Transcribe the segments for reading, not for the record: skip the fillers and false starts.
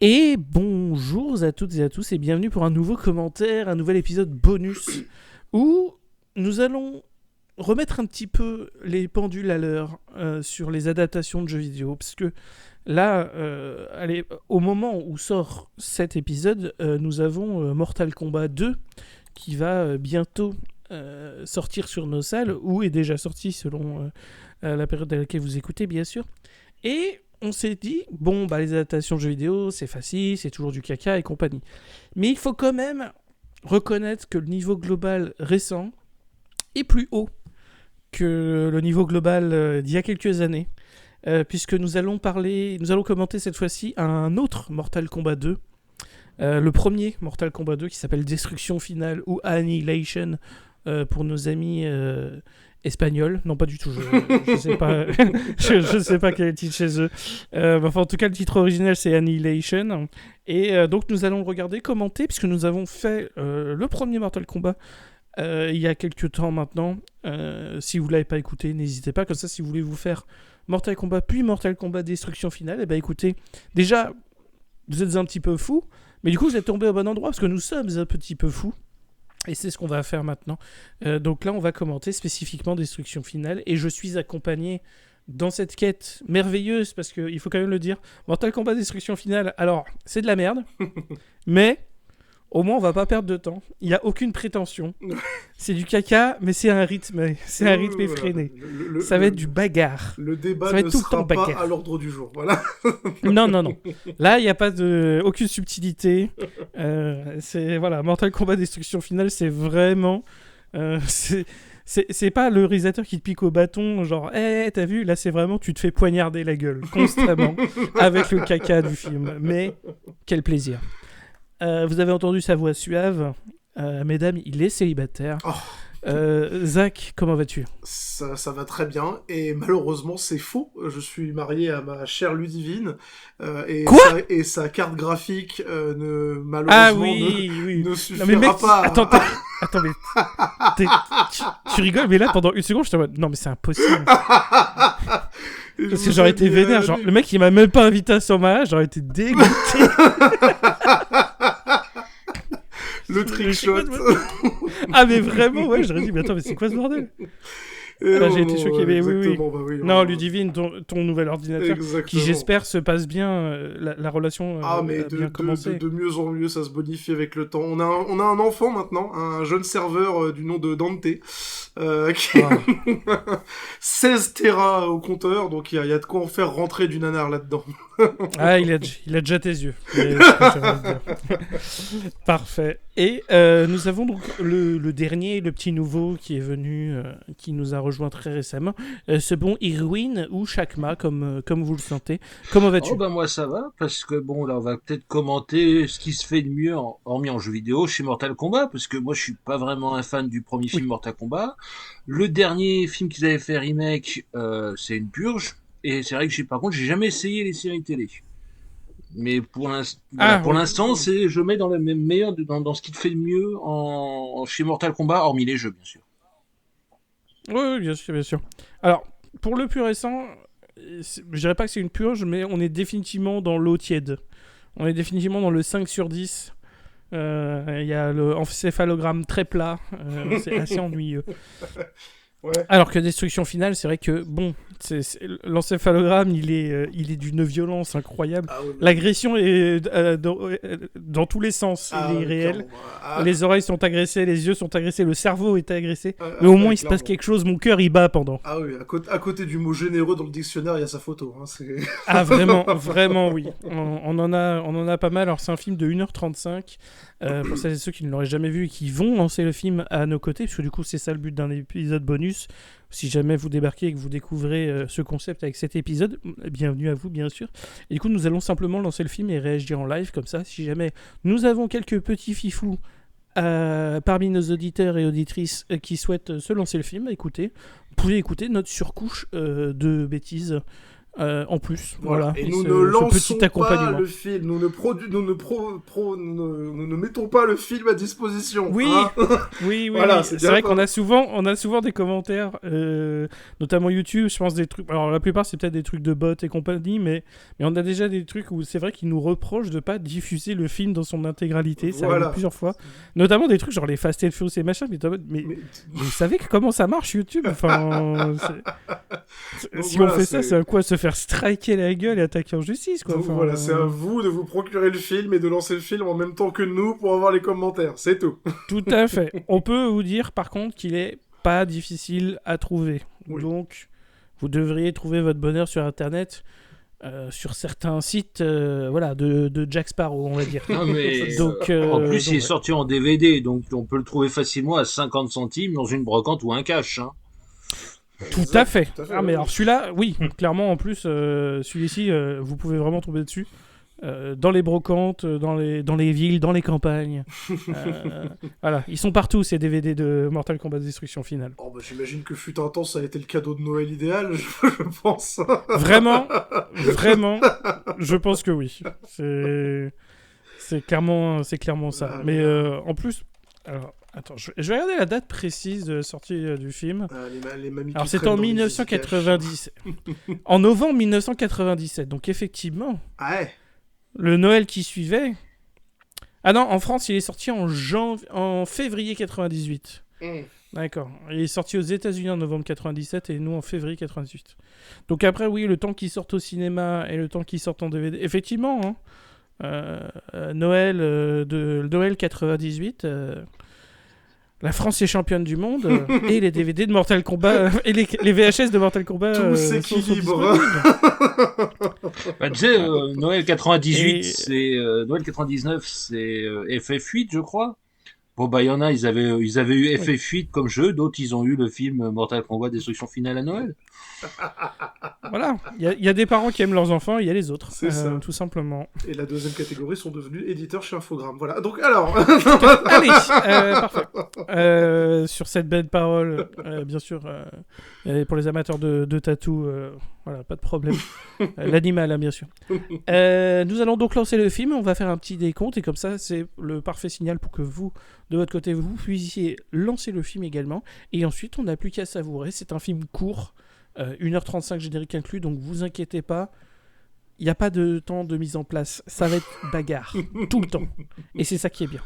Et bonjour à toutes et à tous et bienvenue pour un nouveau commentaire, un nouvel épisode bonus où nous allons remettre un petit peu les pendules à l'heure sur les adaptations de jeux vidéo. Parce que là, allez, au moment où sort cet épisode, nous avons Mortal Kombat 2 qui va bientôt sortir sur nos salles, ou est déjà sorti selon la période à laquelle vous écoutez bien sûr. Et on s'est dit, bon, bah les adaptations de jeux vidéo, c'est facile, c'est toujours du caca et compagnie. Mais il faut quand même reconnaître que le niveau global récent est plus haut que le niveau global d'il y a quelques années. Puisque nous allons commenter cette fois-ci un autre Mortal Kombat 2. Le premier Mortal Kombat 2 qui s'appelle Destruction Finale ou Annihilation pour nos amis espagnol, non pas du tout, je sais pas, je sais pas quel est le titre chez eux. Enfin, en tout cas, le titre original c'est Annihilation. Et donc nous allons le regarder, commenter, puisque nous avons fait le premier Mortal Kombat il y a quelques temps maintenant. Si vous l'avez pas écouté, n'hésitez pas. Comme ça, si vous voulez vous faire Mortal Kombat puis Mortal Kombat Destruction Finale, et ben écoutez, déjà vous êtes un petit peu fous, mais du coup vous êtes tombé au bon endroit parce que nous sommes un petit peu fous. Et c'est ce qu'on va faire maintenant. Donc là, on va commenter spécifiquement Destruction Finale. Et je suis accompagné dans cette quête merveilleuse, parce qu'il faut quand même le dire, Mortal Kombat Destruction Finale, alors, c'est de la merde, mais au moins, on va pas perdre de temps. Il n'y a aucune prétention. C'est du caca, mais c'est un rythme effréné. Ça va être du bagarre. Le débat ne sera pas à l'ordre du jour, voilà. Non. Là, il n'y a pas aucune subtilité. Voilà, Mortal Kombat Destruction Finale, c'est vraiment... c'est pas le réalisateur qui te pique au bâton, genre, t'as vu, là, c'est vraiment, tu te fais poignarder la gueule, constamment, avec le caca du film. Mais, quel plaisir. Vous avez entendu sa voix suave. Mesdames, il est célibataire. Oh. Zach, comment vas-tu ? Ça va très bien, et malheureusement c'est faux. Je suis marié à ma chère Ludivine, et sa carte graphique malheureusement ne suffira pas. Attends, mais tu rigoles, mais là pendant une seconde je te vois. Non mais c'est impossible. Parce que j'aurais été vénère, genre le mec il m'a même pas invité à son mariage, j'aurais été dégoûté. Le trick shot. Ah mais vraiment, ouais, j'aurais dit mais attends, mais c'est quoi ce bordel? J'ai été choqué, mais oui. Bah oui, non, Ludivine, ton nouvel ordinateur, exactement. Qui j'espère se passe bien, la relation mais a bien commencé. De mieux en mieux, ça se bonifie avec le temps. On a un enfant maintenant, un jeune serveur du nom de Dante, qui 16 Tera au compteur, donc il y a de quoi en faire rentrer du nanar là-dedans. Ah, il a déjà tes yeux. Parfait. Et nous avons donc le dernier, le petit nouveau qui est venu, qui nous a rejoint très récemment, ce bon Irwin ou Chakma, comme vous le sentez. Comment vas-tu ? Moi ça va, parce que bon là on va peut-être commenter ce qui se fait de mieux, hormis en jeu vidéo, chez Mortal Kombat, parce que moi je suis pas vraiment un fan du premier film Mortal Kombat. Le dernier film qu'ils avaient fait remake, c'est une purge. Et c'est vrai que par contre, j'ai jamais essayé les séries télé. Mais pour l'instant, je mets dans le même meilleur, dans ce qui te fait le mieux chez Mortal Kombat, hormis les jeux, bien sûr. Oui, bien sûr. Alors, pour le plus récent, je dirais pas que c'est une purge, mais on est définitivement dans l'eau tiède. On est définitivement dans le 5 sur 10. Il y a le encéphalogramme très plat. C'est assez ennuyeux. Ouais. Alors que Destruction Finale, c'est vrai que bon, l'encéphalogramme, il est d'une violence incroyable. L'agression est dans tous les sens, il est réel. Les oreilles sont agressées, les yeux sont agressés, le cerveau est agressé. Mais au moins, il se passe quelque chose. Mon cœur, il bat pendant. Ah oui, à côté du mot généreux dans le dictionnaire, il y a sa photo. Ah vraiment, oui. On en a pas mal. Alors c'est un film de 1h35. Pour celles et ceux qui ne l'auraient jamais vu et qui vont lancer le film à nos côtés, parce que du coup c'est ça le but d'un épisode bonus. Si jamais vous débarquez et que vous découvrez ce concept avec cet épisode, bienvenue à vous bien sûr. Et du coup nous allons simplement lancer le film et réagir en live comme ça. Si jamais nous avons quelques petits fifous parmi nos auditeurs et auditrices qui souhaitent se lancer le film, écoutez, vous pouvez écouter notre surcouche de bêtises en plus. Voilà. Et nous ce- ne ce lançons petit pas accompagnement. le film, nous ne mettons pas le film à disposition. Oui, hein. oui, Voilà, oui. c'est C'est bien vrai ça. qu'on a souvent des commentaires, notamment YouTube, je pense des trucs. Alors la plupart c'est peut-être des trucs de bots et compagnie, mais on a déjà des trucs où c'est vrai qu'ils nous reprochent de pas diffuser le film dans son intégralité. Ça Voilà. arrive plusieurs fois, notamment des trucs genre les Fast and Furious et machin. Mais, t'es en mode, mais Mais- vous savez comment ça marche YouTube? Enfin, Donc si voilà, on fait ça, c'est à quoi se faire striker la gueule et attaquer en justice, quoi. Donc Enfin, voilà, c'est à vous de vous procurer le film et de lancer le film en même temps que nous pour avoir les commentaires, c'est tout. Tout à fait. On peut vous dire par contre qu'il est pas difficile à trouver. Oui. Donc, vous devriez trouver votre bonheur sur Internet, sur certains sites, voilà, de Jack Sparrow, on va dire. Non, mais Donc, en plus, il est ouais. sorti en DVD, donc on peut le trouver facilement à 50 centimes dans une brocante ou un cash. Hein. Tout à fait. Tout à fait, Ah, mais oui. alors celui-là, oui, clairement, en plus, celui-ci, vous pouvez vraiment tomber dessus. Dans les brocantes, dans les villes, dans les campagnes. Voilà, ils sont partout ces DVD de Mortal Kombat Destruction Finale. Oh bah j'imagine que fut un temps ça a été le cadeau de Noël idéal, je pense. Vraiment, je pense que oui. C'est clairement ça. Ah, Mais en plus, alors, attends, je vais regarder la date précise de la sortie du film. Les mamies Alors qui c'est traînent en dans les 1997. En novembre 1997. Donc effectivement, Ah ouais. le Noël qui suivait. Ah non, en France, il est sorti en février 98. D'accord. Il est sorti aux États-Unis en novembre 97 et nous en février 98. Donc après, oui, le temps qu'il sorte au cinéma et le temps qu'il sorte en DVD. Effectivement, hein, Noël 98. La France est championne du monde et les DVD de Mortal Kombat et les VHS de Mortal Kombat Tout sont s'équilibre. disponibles. Bah, tu sais, Noël 98, Et- c'est Noël 99, c'est FF8, je crois. Bon bah il y en a, ils avaient eu FF8 comme jeu, d'autres ils ont eu le film Mortal Kombat Destruction Finale à Noël. Voilà, il y a des parents qui aiment leurs enfants, il y a les autres, C'est ça. tout simplement. Et la deuxième catégorie sont devenus éditeurs chez Infogrames. Voilà, donc alors... Allez, parfait. Sur cette belle parole, bien sûr, et pour les amateurs de tatou, voilà, pas de problème. L'animal, hein, bien sûr. Nous allons donc lancer le film, on va faire un petit décompte, et comme ça, c'est le parfait signal pour que vous, de votre côté, vous puissiez lancer le film également. Et ensuite, on n'a plus qu'à savourer. C'est un film court, 1h35 générique inclus, donc vous inquiétez pas. Il n'y a pas de temps de mise en place. Ça va être bagarre, tout le temps. Et c'est ça qui est bien.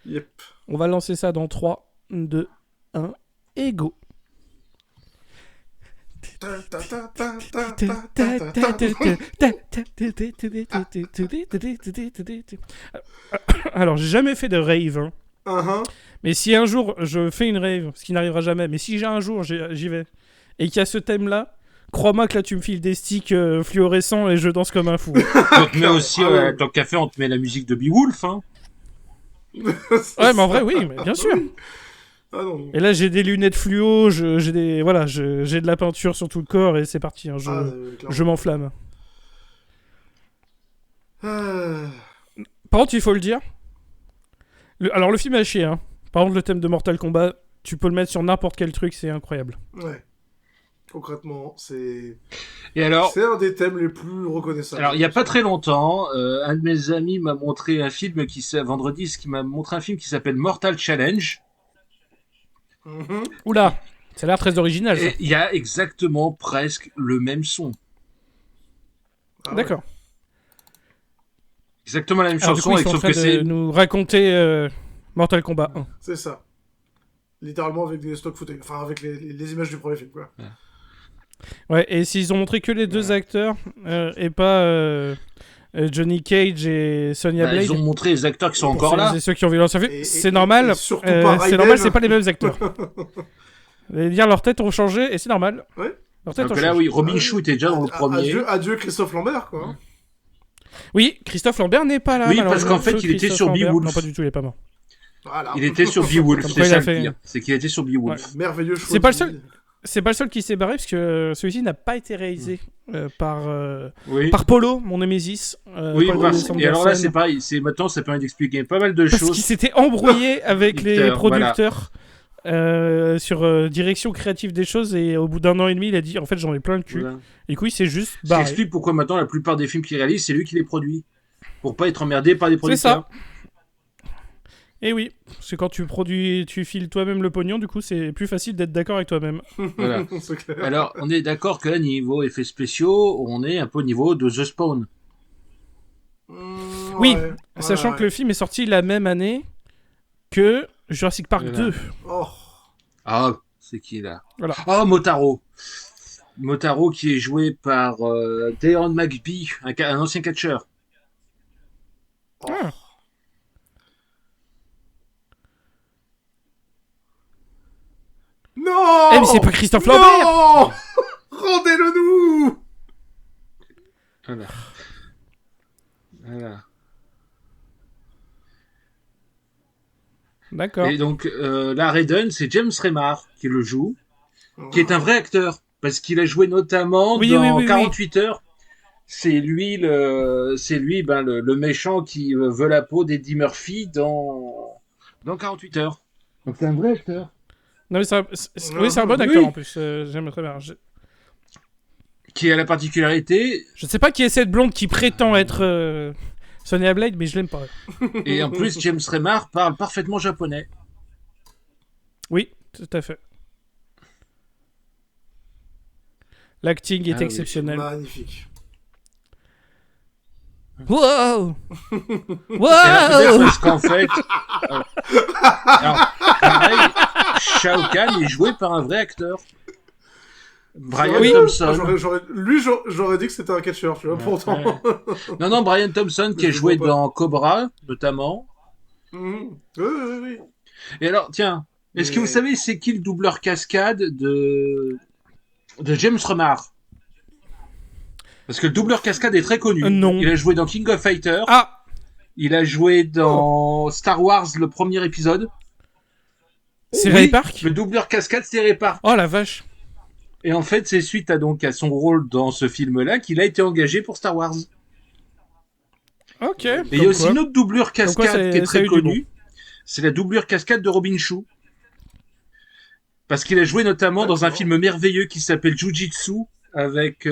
Yep. On va lancer ça dans 3, 2, 1, et go. Alors, j'ai jamais fait de rave, hein. Uh-huh. Mais si un jour je fais une rave, ce qui n'arrivera jamais, mais si j'ai un jour j'y vais, et qu'il y a ce thème-là, crois-moi que là tu me files des sticks fluorescents et je danse comme un fou. On te met aussi, tant qu'à faire, on te met la musique de Beowulf. Hein. Ouais, mais en vrai, oui, mais bien sûr. Ah non. Et là, j'ai des lunettes fluo, j'ai de la peinture sur tout le corps et c'est parti. Hein, Clairement. je m'enflamme. Ah. Par contre, il faut le dire. Alors, le film est à chier. Hein. Par contre, le thème de Mortal Kombat, tu peux le mettre sur n'importe quel truc, c'est incroyable. Ouais. Concrètement, c'est Et alors, un des thèmes les plus reconnaissables. il y a pas très longtemps, un de mes amis m'a montré un film vendredi, qui m'a montré un film qui s'appelle Mortal Challenge. Mhm. Oula, ça a l'air très original. Ça. Et il y a exactement presque le même son. Ah ouais. D'accord. Exactement la même Alors, du chanson, coup, ils sont en sauf train que de c'est... nous raconter Mortal Kombat 1. C'est ça. Littéralement avec des stock footage. Enfin, avec les images du premier film, quoi. Ouais, et s'ils ont montré que les deux acteurs et pas Johnny Cage et Sonya Blade. ils ont montré les acteurs qui sont Pour encore là. ceux qui ont vu l'ancien film, Et- c'est normal. et surtout pas c'est Raiden. normal, c'est pas les mêmes acteurs. Vous allez dire leurs têtes ont changé et c'est normal. Ouais. Leurs têtes Donc ont là, changé. oui, Robin Chou était déjà dans le premier. Adieu Christophe Lambert, quoi. Oui, Christophe Lambert n'est pas là. Oui, parce malheureusement. qu'en fait, Feu il était Christophe sur Lambert. Beowulf. Non, pas du tout, il est pas mort. Voilà. Il était sur Beowulf, Comme c'est quoi, il ça a le fait- pire. C'est qu'il était sur Beowulf. Merveilleux choix. C'est pas de le vie. C'est pas le seul qui s'est barré parce que celui-ci n'a pas été réalisé par Oui. Polo, mon Némésis. Oui, Paul parce- W. et alors là, Sanderson. c'est pareil. Maintenant, ça permet d'expliquer pas mal de Parce choses. qu'il s'était embrouillé avec les Producteurs, producteurs sur direction créative des choses et au bout d'1 an et demi, il a dit en fait j'en ai plein le cul. Voilà. Et du coup, il s'est juste Ça barré. explique pourquoi maintenant la plupart des films qu'il réalise, c'est lui qui les produit. Pour pas être emmerdé par des C'est ça. producteurs. Et oui, c'est quand tu produis, tu files toi-même le pognon, du coup, c'est plus facile d'être d'accord avec toi-même. Voilà. C'est clair. Alors, on est d'accord que là, niveau effets spéciaux, on est un peu au niveau de The Spawn. Oui, Ouais, sachant ouais, que le film est sorti la même année que Jurassic Park Voilà. 2. Oh. Ah, c'est qui là? Voilà. Ah, Motaro. Motaro qui est joué par Deon McBee, un ancien catcheur. Oh. Ah. Non. Eh, mais c'est pas Christophe Lambert. Non. Rendez-le nous. Voilà. Voilà. D'accord. Et donc, là, Raiden, c'est James Remar qui le joue, qui est un vrai acteur, parce qu'il a joué notamment Oui, dans oui, oui, oui. 48 heures. C'est lui le méchant qui veut la peau d'Eddie Murphy dans 48 heures. Donc c'est un vrai acteur. Non, mais oui, c'est un bon Oui. acteur en plus. J'aime très bien. Qui a la particularité, Je sais pas qui est cette blonde qui prétend être Sonya Blade, mais je l'aime pas. et en plus James Remar parle parfaitement japonais. Oui, tout à fait. L'acting est Ah oui. exceptionnel. Magnifique. Wow. Alors, peut-être Wow. parce qu'en fait, alors, pareil, Shao Kahn est joué par un vrai acteur. Brian Oui. Thompson. J'aurais dit que c'était un catcheur, tu vois, pourtant. Non, Brian Thompson qui Mais a je joué vois pas. dans Cobra, notamment. Mhm. Oui. Et alors, tiens, est-ce que vous Mais- savez c'est qui le doubleur cascade de James Remar? Parce que le doubleur cascade est très connu. Non. Il a joué dans King of Fighters. Ah, Il a joué dans Star Wars, le premier épisode. c'est Oui, Ray Park. le doubleur cascade, c'est Ray Park. Oh la vache. Et en fait, c'est suite à son rôle dans ce film-là qu'il a été engagé pour Star Wars. Ok. Et il y a aussi une autre doublure Comme quoi, cascade qui est ça a très eu du bon. connue. C'est la doublure cascade de Robin Shou. Parce qu'il a joué notamment dans un D'accord. film merveilleux qui s'appelle Jujitsu avec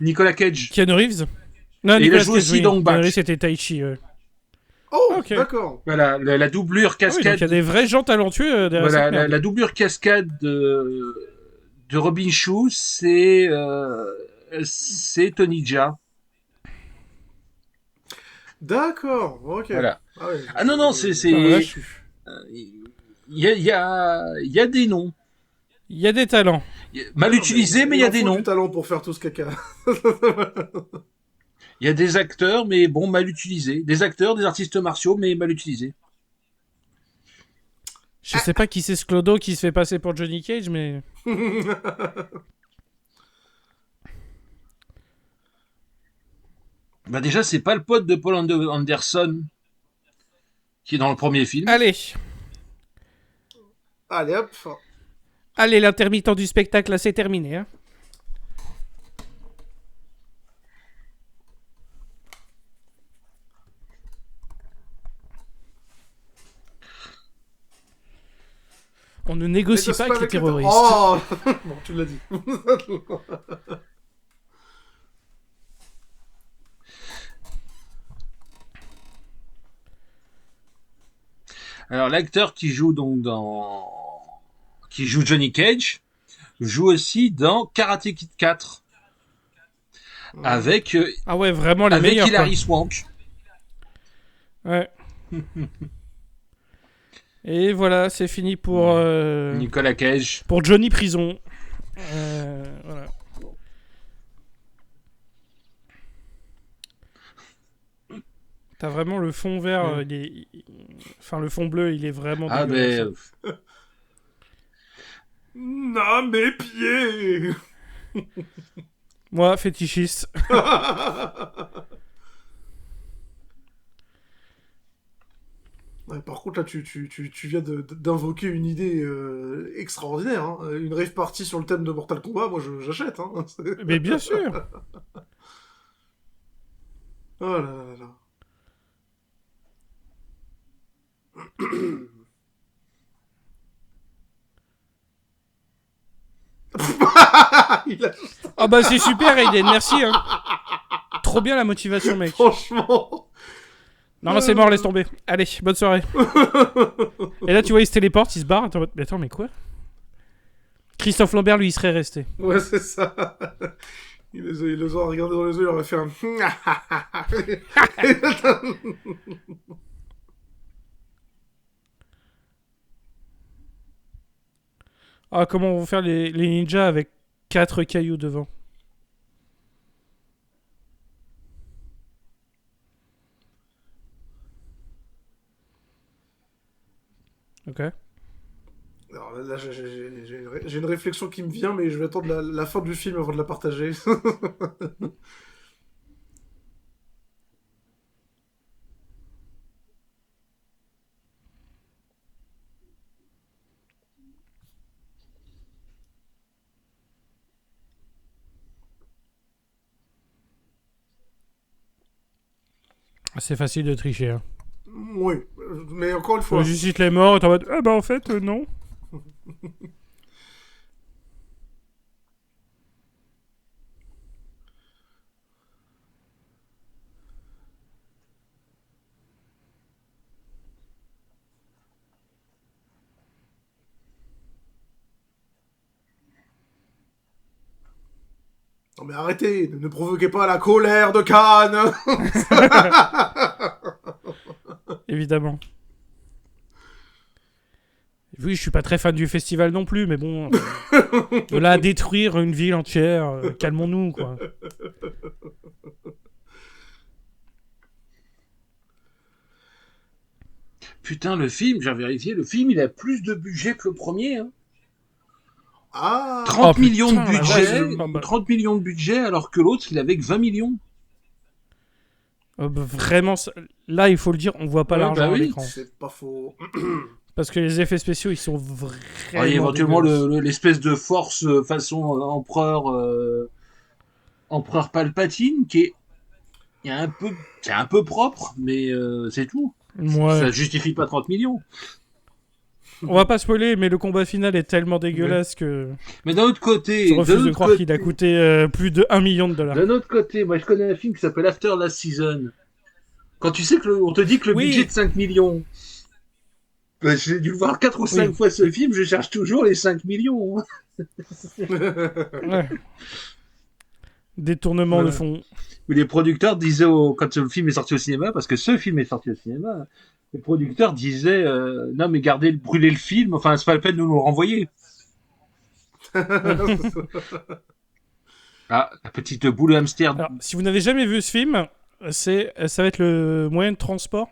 Nicolas Cage. Keanu Reeves. Non, Et il a Nicolas joué Cage, aussi oui. dans Keanu Batch. Reeves, c'était Tai Chi. Oh, Ok. d'accord. Voilà, la doublure Ah oui, donc cascade. il y a des vrais gens talentueux derrière Voilà, cette merde. la doublure cascade de Robin Shou, c'est Tony Jaa. D'accord, ok. Voilà. Ah, ouais, Ah non, je- c'est Ah, vache. il y a des noms. Il y a des talents. Mal Non, utilisés, mais il y a en des faut noms. du talent pour faire tout ce caca. Il y a des acteurs, mais bon, mal utilisés. Des acteurs, des artistes martiaux, mais mal utilisés. Je sais pas qui c'est ce clodo qui se fait passer pour Johnny Cage, mais... Bah déjà, c'est pas le pote de Paul Anderson qui est dans le premier film. Allez. Allez hop. Allez, l'intermittent du spectacle, là, c'est terminé. Hein. On ne négocie Négocie pas avec les terroristes. Oh bon, tu l'as dit. Alors l'acteur qui joue qui joue Johnny Cage joue aussi dans Karate Kid 4 avec Ah ouais, vraiment les avec meilleurs. Hilary Swank. Quoi. Ouais. Et voilà, c'est fini pour Nicolas Cage. pour Johnny Prison. Voilà. T'as vraiment le fond vert, enfin le fond bleu, il est vraiment Ah dégueulasse. ben Non, mes pieds. Moi, fétichiste. Ouais, par contre, là, tu viens d'invoquer une idée extraordinaire. Hein. Une rave party sur le thème de Mortal Kombat, moi, j'achète. Hein. Mais bien sûr. Oh là là là là. Il a- Ah bah c'est super Aiden, merci hein. Trop bien la motivation mec. Franchement. Non, c'est mort, laisse tomber. Allez, bonne soirée. Et là tu vois il se téléporte, il se barre. Attends mais quoi? Christophe Lambert lui il serait resté. Ouais, c'est ça. Il les a regardés dans les yeux, il aurait fait un... Ah comment vont faire les ninjas avec 4 cailloux devant? Ok. Alors là, j'ai une réflexion qui me vient, mais je vais attendre la fin du film avant de la partager. C'est facile de tricher. Hein. Oui, mais encore une Tu fois... ressuscites les morts et t'en mode ah bah en fait non. Non mais arrêtez, ne provoquez pas la colère de Cannes. Évidemment. Oui, je suis pas très fan du festival non plus, mais bon, de là à détruire une ville entière, calmons-nous quoi. Putain, le film, j'ai vérifié, le film, il a plus de budget que le premier. Hein. Ah 30 Oh, millions de putain, la budget, vache, bah. 30 millions de budget, alors que l'autre, il avait que 20 millions. Bah, vraiment, là il faut le dire, on voit pas Ouais, l'argent bah à oui. l'écran. C'est pas faux. Parce que les effets spéciaux ils sont Alors, vraiment. il y a éventuellement dégueulasses. l'espèce de force façon empereur Palpatine qui est un peu propre, mais c'est tout. Ouais. Ça justifie pas 30 millions. On va pas spoiler, mais le combat final est tellement dégueulasse que Mais d'un autre je côté, refuse de croire qu'il a coûté plus de 1 million de dollars. d'un autre côté, moi je connais un film qui s'appelle After Last Season. Quand tu sais on te dit que le Oui. budget est de 5 millions, ben, j'ai dû le voir 4 ou 5 Oui. fois ce film, je cherche toujours les 5 millions. Ouais. Détournement de fonds. Où les producteurs disaient, quand le film est sorti au cinéma, parce que ce film est sorti au cinéma, les producteurs disaient non mais brûlez le film, enfin c'est pas la peine de nous le renvoyer. Ah, la petite boule de hamster. Alors, si vous n'avez jamais vu ce film, ça va être le moyen de transport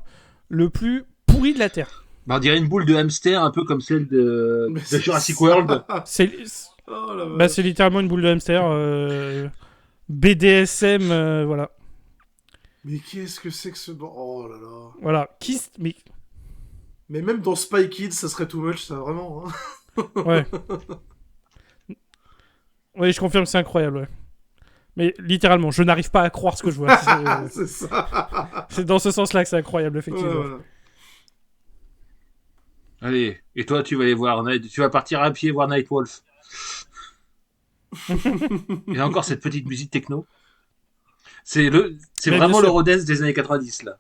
le plus pourri de la Terre. Ben, on dirait une boule de hamster un peu comme celle de Jurassic World. C'est Oh la bah, vache. c'est littéralement une boule de hamster. BDSM, voilà. Mais qu'est-ce que c'est que ce... Oh là là. Voilà. Mais même dans Spy Kids, ça serait too much, ça, vraiment. Hein. Ouais. Oui, je confirme, c'est incroyable, ouais. Mais littéralement, je n'arrive pas à croire ce que je vois. C'est ça. C'est dans ce sens-là que c'est incroyable, effectivement. Voilà. Allez, et toi tu vas aller voir, tu vas partir à pied voir Nightwolf. Et encore cette petite musique techno. C'est Mais vraiment bien le sûr. Rodez des années 90 là.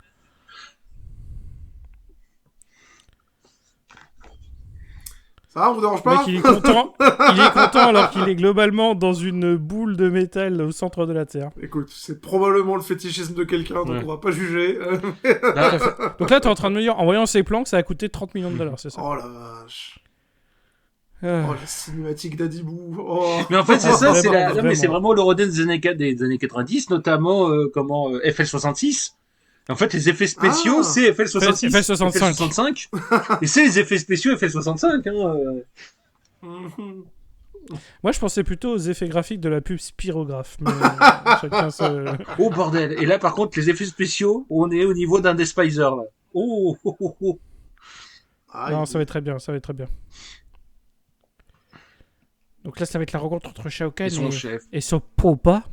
Ça va, on vous dérange Le mec, pas? il est content. Il est content alors qu'il est globalement dans une boule de métal au centre de la Terre. Écoute, c'est probablement le fétichisme de quelqu'un, donc Ouais. on va pas juger. Là, Donc là, t'es en train de me dire, en voyant ces plans, que ça a coûté 30 millions de dollars, c'est ça? Oh la vache. Ah. Oh la cinématique d'Adibou. Oh. mais en fait c'est ça, Vraiment, non, mais c'est vraiment. vraiment le Rodez des années 90, notamment FL66. En fait, les effets spéciaux, Ah. c'est FL66. FL65. FL65. Et c'est les effets spéciaux FL65. Mhm. Moi, je pensais plutôt aux effets graphiques de la pub Spirographe. Mais chacun se... Oh bordel. Et là, par contre, les effets spéciaux, on est au niveau d'un Despiser, là. Oh, oh, oh, oh. Aïe. Non, ça va être très bien, ça va être très bien. Donc là, ça va être la rencontre entre Shao Kahn Et son chef. et son Popa.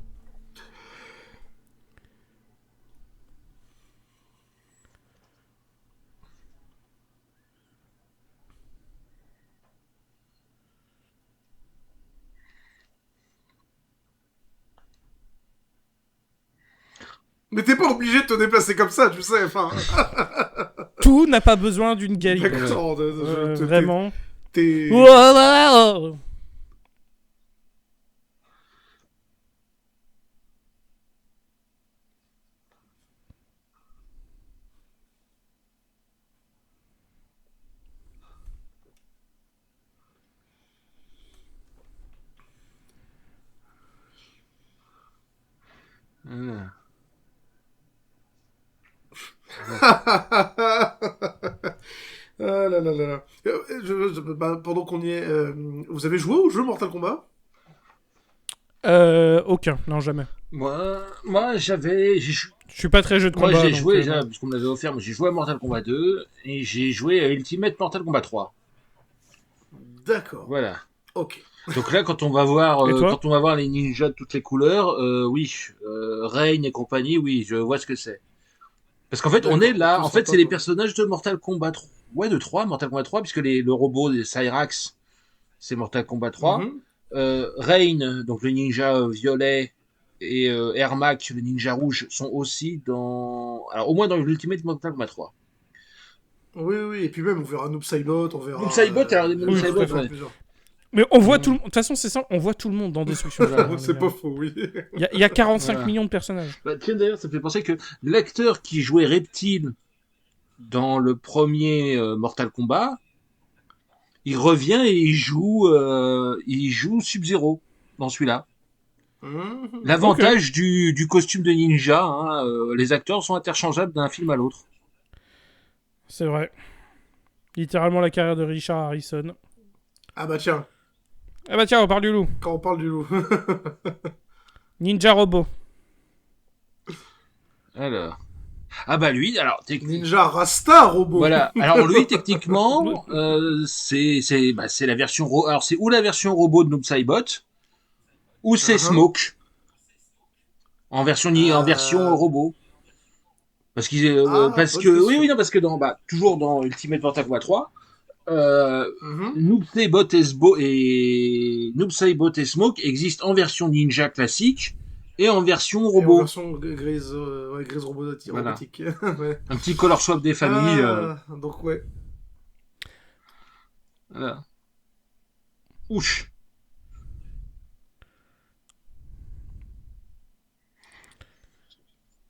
Mais t'es pas obligé de te déplacer comme ça, tu sais, enfin... Tout n'a pas besoin d'une galette. D'accord, Vraiment. T'es... Voilà. Ah là là là là. Pendant qu'on y est, vous avez joué au jeu Mortal Kombat? Aucun, non jamais. Moi, Je suis pas très jeu de combat. Moi, j'ai donc, joué, non. parce qu'on me l'avait offert, mais j'ai joué à Mortal Kombat 2 et j'ai joué à Ultimate Mortal Kombat 3. D'accord. Voilà. Ok. Donc là, quand on va voir, Et toi quand on va voir les ninjas de toutes les couleurs, oui, Rain et compagnie, oui, je vois ce que c'est. Parce qu'en fait, on est là, D'accord, en tout fait, sympa, c'est les quoi. personnages de Mortal Kombat 3. Ouais, de 3, Mortal Kombat 3, puisque le robot des Cyrax, c'est Mortal Kombat 3. Mhm. Rain, donc le ninja violet, et Ermac, le ninja rouge, sont aussi dans... Alors, au moins dans l'Ultimate Mortal Kombat 3. Oui, oui, et puis même, on verra Noob Saibot, on verra... Noob Saibot, alors, Noob il y en Saibot, aura ouais. plusieurs. Mais on voit tout le monde. De toute façon, c'est ça. On voit tout le monde dans Destruction. C'est pas faux, oui. Il y a 45 Voilà. millions de personnages. Bah, tiens, d'ailleurs, ça me fait penser que l'acteur qui jouait Reptile dans le premier Mortal Kombat, il revient et il joue Sub-Zero dans celui-là. Mhm. L'avantage du costume de ninja, hein, les acteurs sont interchangeables d'un film à l'autre. C'est vrai. Littéralement la carrière de Richard Harrison. Ah bah tiens, Ah bah tiens, on parle du loup. quand on parle du loup. Ninja Robot. Alors. Ah bah lui, alors Ninja Rasta Robot. voilà. Alors lui, techniquement, c'est la version alors c'est ou la version robot de Noob Saibot, ou c'est Smoke en version robot. Parce bonne que oui question. oui non parce que toujours dans Ultimate Mortal Kombat 3, Mhm. Noob Saibot et Smoke existent en version ninja classique et en version Et en robot. version grise, grise robotique. Voilà. Ouais. Un petit color swap des familles. Donc ouais. Voilà. Ouch.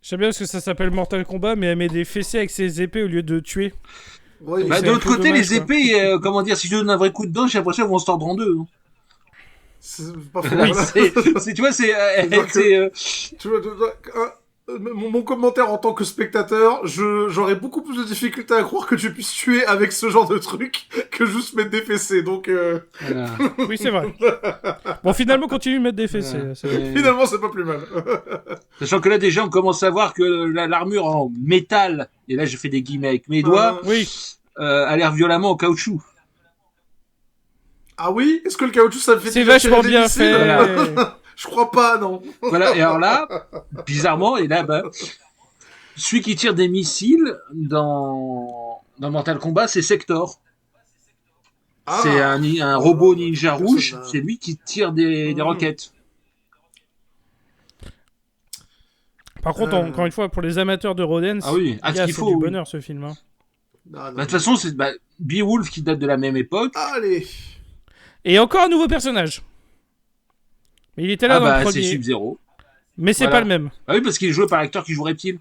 J'aime bien parce que ça s'appelle Mortal Kombat, mais elle met des fessées avec ses épées au lieu de tuer. Ouais, Bah, c'est de un l'autre peu côté, dommage, les quoi. épées, comment dire, si je donne un vrai coup de dent, j'ai l'impression qu'elles vont se tordre en deux. Hein. c'est pas faux. Oui, Voilà. tu vois, C'est-à-dire c'est, Tu vois, mon commentaire en tant que spectateur, j'aurais beaucoup plus de difficultés à croire que tu puisses tuer avec ce genre de truc que juste mettre des fessées. Donc voilà. Oui, c'est vrai. Bon, finalement, continue de mettre des fessées. Voilà. C'est vrai. finalement, c'est pas plus mal. Sachant que là, déjà, on commence à voir que l'armure en métal, et là, je fais des guillemets avec mes doigts, Oui. a l'air violemment en caoutchouc. Ah oui? Est-ce que le caoutchouc ça me fait C'est déjà tirer vachement des bien missiles fait. Voilà. Je crois pas, non. Voilà, et alors là, bizarrement, et là, celui qui tire des missiles dans Mortal Kombat, c'est Sector. C'est un robot ninja rouge, c'est lui qui tire des roquettes. Par contre, encore une fois, pour les amateurs de Rodens, Ah oui, les gars, qu'il c'est faut, du oui. bonheur ce film. Hein. Ah, non, De toute façon, c'est Beowulf qui date de la même époque. Allez. Et encore un nouveau personnage. Mais il était là dans le C'est premier. Sub-Zero. Mais c'est Voilà. pas le même. Ah oui, parce qu'il est joué par l'acteur qui joue Reptile.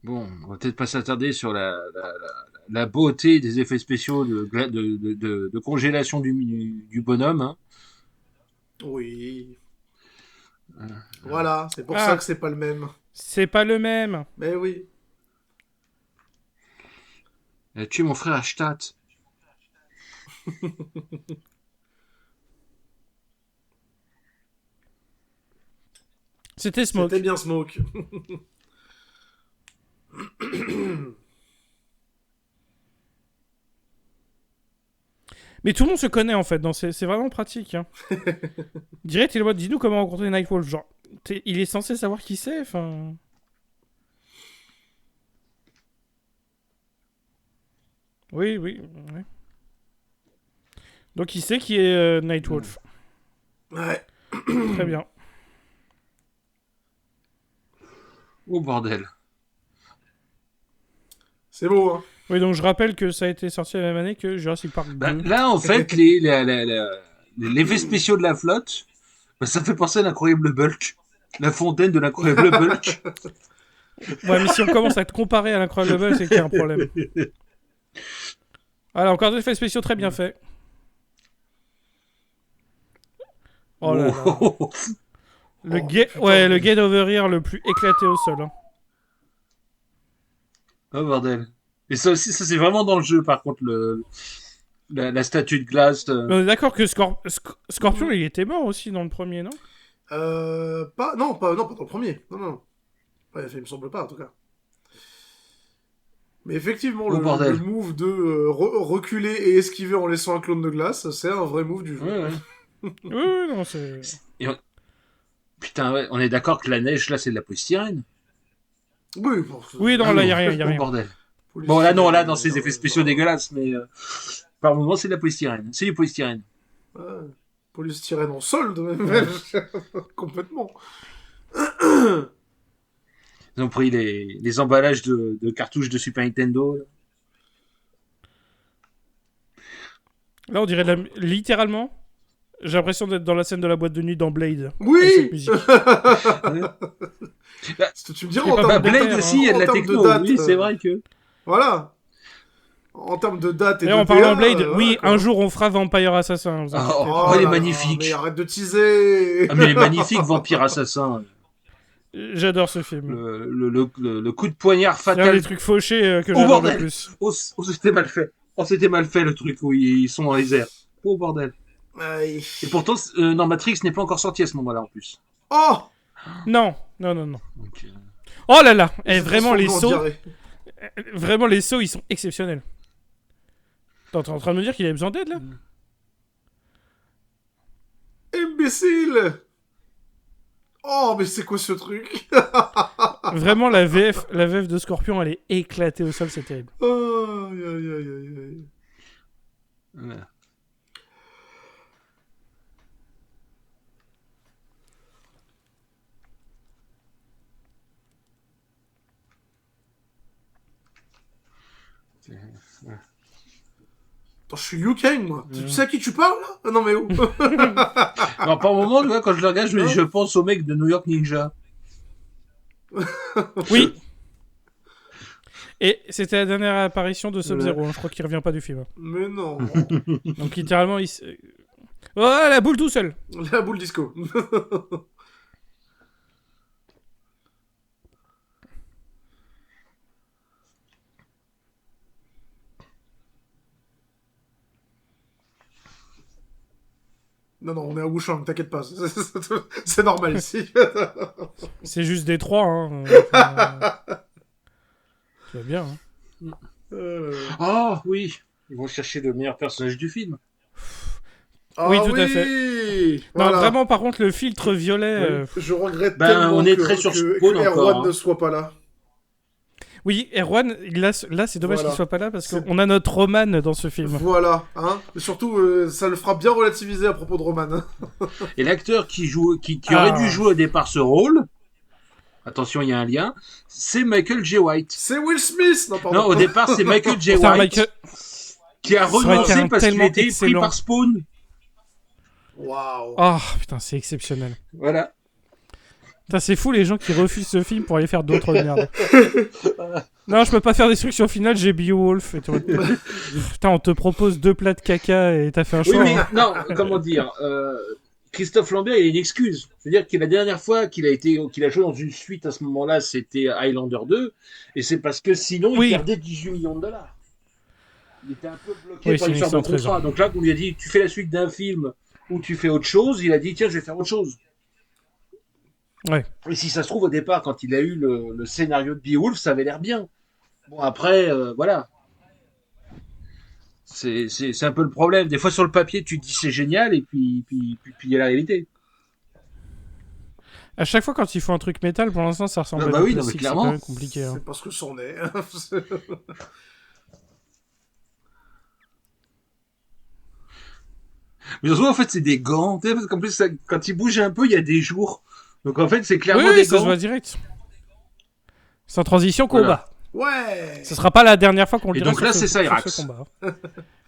Bon, on va peut-être pas s'attarder sur la beauté des effets spéciaux de congélation du bonhomme. Hein. Oui. Voilà, c'est pour ça que c'est pas le même. C'est pas le même. Mais oui. Il a tué mon frère à Stadt. C'était Smoke. C'était bien Smoke. Mais tout le monde se connaît en fait, donc c'est vraiment pratique. Hein. Direct, il est en mode, dis-nous comment rencontrer Nightwolf. Genre, il est censé savoir qui c'est. Enfin. Oui, oui. Donc il sait qui est Nightwolf. Ouais. Très bien. Oh bordel. C'est beau, hein. Oui, donc je rappelle que ça a été sorti la même année que Jurassic Park 2. Bah, là, en fait, les effets spéciaux de la flotte, bah, ça fait penser à l'incroyable Bulk. La fontaine de l'incroyable Bulk. Ouais, mais si on commence à te comparer à l'incroyable Hulk, c'est qu'il y a un problème. Alors, encore des effets spéciaux très bien faits. Oh là là. Oh. Le, Oh, get... putain. ouais, le get over here le plus éclaté au sol. Hein. Oh bordel. Et ça aussi, ça c'est vraiment dans le jeu, par contre, la statue de glace. Mais on est d'accord que Scorpion, il était mort aussi dans le premier, non? Pas dans le premier. Non. Ouais, il me semble pas, en tout cas. Mais effectivement, Oh, le bordel. move de reculer et esquiver en laissant un clone de glace, c'est un vrai move du jeu. Ouais, ouais. Oui, non, c'est... Putain, ouais, on est d'accord que la neige, là, c'est de la polystyrène. Oui, bon, Oui, non, Ah là, non. il y a rien, Oh, bordel. Polystyrène, Bon, là, non, là, dans ces effets spéciaux dégueulasses, mais par moment, c'est de la polystyrène. C'est du polystyrène. Ouais, polystyrène en solde, même. Complètement. Ils ont pris les emballages de cartouches de Super Nintendo. Là. Là, on dirait littéralement... J'ai l'impression d'être dans la scène de la boîte de nuit dans Blade. Avec Oui. cette musique. Ce que tu me diras Et en pas termes mal de Blade terre, aussi, il y a de la en termes de techno. date, Oui, c'est vrai que. Voilà. En termes de date et Et de en parlant de DA, Blade, oui, voilà, quoi. un jour on fera Vampire Assassin. Vous inquiétez Oh, pas. il est là magnifique. Mais arrête de teaser. Ah, mais il est magnifique, Vampire Assassin. J'adore ce film. Le coup de poignard C'est un fatal. des trucs fauchés que Oh, j'adore le bordel. plus. Oh, c'était mal fait. Oh, c'était mal fait le truc où ils sont dans les airs. Oh, bordel. Aïe. Et pourtant, non, Matrix n'est pas encore sorti à ce moment-là en plus. Oh. Non. Donc, Oh là là. Il Et se vraiment les transforme en sauts, diarrhée. vraiment les sauts, ils sont exceptionnels. T'es en train de me dire qu'il avait besoin d'aide là? Imbécile. Oh, mais c'est quoi ce truc? Vraiment la VF de Scorpion, elle est éclatée au sol, c'est terrible. Oh, aïe, aïe, aïe, aïe, aïe. voilà. Attends, je suis Liu Kang, moi. Tu sais à qui tu parles, là? Ah, non, mais où? Alors, par moment, tu vois, quand je le regarde, je pense au mec de New York Ninja. Oui. Et c'était la dernière apparition de Sub-Zero. Je crois qu'il revient pas du film. Mais non. Donc littéralement, oh, la boule tout seul. La boule disco. Non, on est à Wushang, t'inquiète pas. C'est normal ici. C'est juste des trois. Hein. Tu vas bien. Hein. Oh, oui. Ils vont chercher le meilleur personnage du film. Oui, tout à fait. Voilà. Non, vraiment, par contre, le filtre violet... Je regrette Ben, tellement on est que, très sur que, Spawn que Erwan encore, hein. ne soit pas là. Oui, Erwan, là c'est dommage Voilà. qu'il soit pas là parce C'est- qu'on a notre Roman dans ce film. Voilà, hein. Mais surtout, ça le fera bien relativiser à propos de Roman. Hein. Et l'acteur qui aurait dû jouer au départ ce rôle, attention, il y a un lien, c'est Michael J. White. C'est Will Smith. Non, pardon. Non, au départ, c'est Michael J. Putain, White Michael- qui a Ça aurait été renoncé un parce qu'il tellement était pris excellent. par Spawn. Waouh. Oh, putain, c'est exceptionnel. Voilà. Putain, c'est fou les gens qui refusent ce film pour aller faire d'autres merdes. Non, je peux pas faire destruction finale, j'ai Beowulf. Et tu vois. Putain, on te propose 2 plats de caca et t'as fait un Oui, choix. mais hein. non, comment dire Christophe Lambert, il a une excuse. C'est-à-dire que la dernière fois qu'il a joué dans une suite à ce moment-là, c'était Highlander 2, et c'est parce que sinon, Oui. il perdait 18 millions de dollars. Il était un peu bloqué Oui, par c'est une une sorte de excellente contrat. raison. Donc là, on lui a dit, tu fais la suite d'un film ou tu fais autre chose. Il a dit, tiens, je vais faire autre chose. Ouais. Et si ça se trouve, au départ, quand il a eu le scénario de Beowulf, ça avait l'air bien. Bon, après, voilà. C'est un peu le problème. Des fois, sur le papier, tu te dis c'est génial, et puis il y a la réalité. À chaque fois quand il faut un truc métal, pour l'instant ça ressemble Ah à bah du oui, non, mais plastique, c'est clairement. quand même compliqué. Hein. C'est parce que c'en est. Mais surtout, en fait, c'est des gants. Tu sais, parce qu'en plus, quand il bouge un peu, il y a des jours. Donc en fait, c'est Oui, clairement oui, des ça se gants. voit direct. Sans transition, Voilà. combat. Ouais. Ce sera pas la dernière fois qu'on le Et dira donc là, sur c'est Cyrax. ce combat.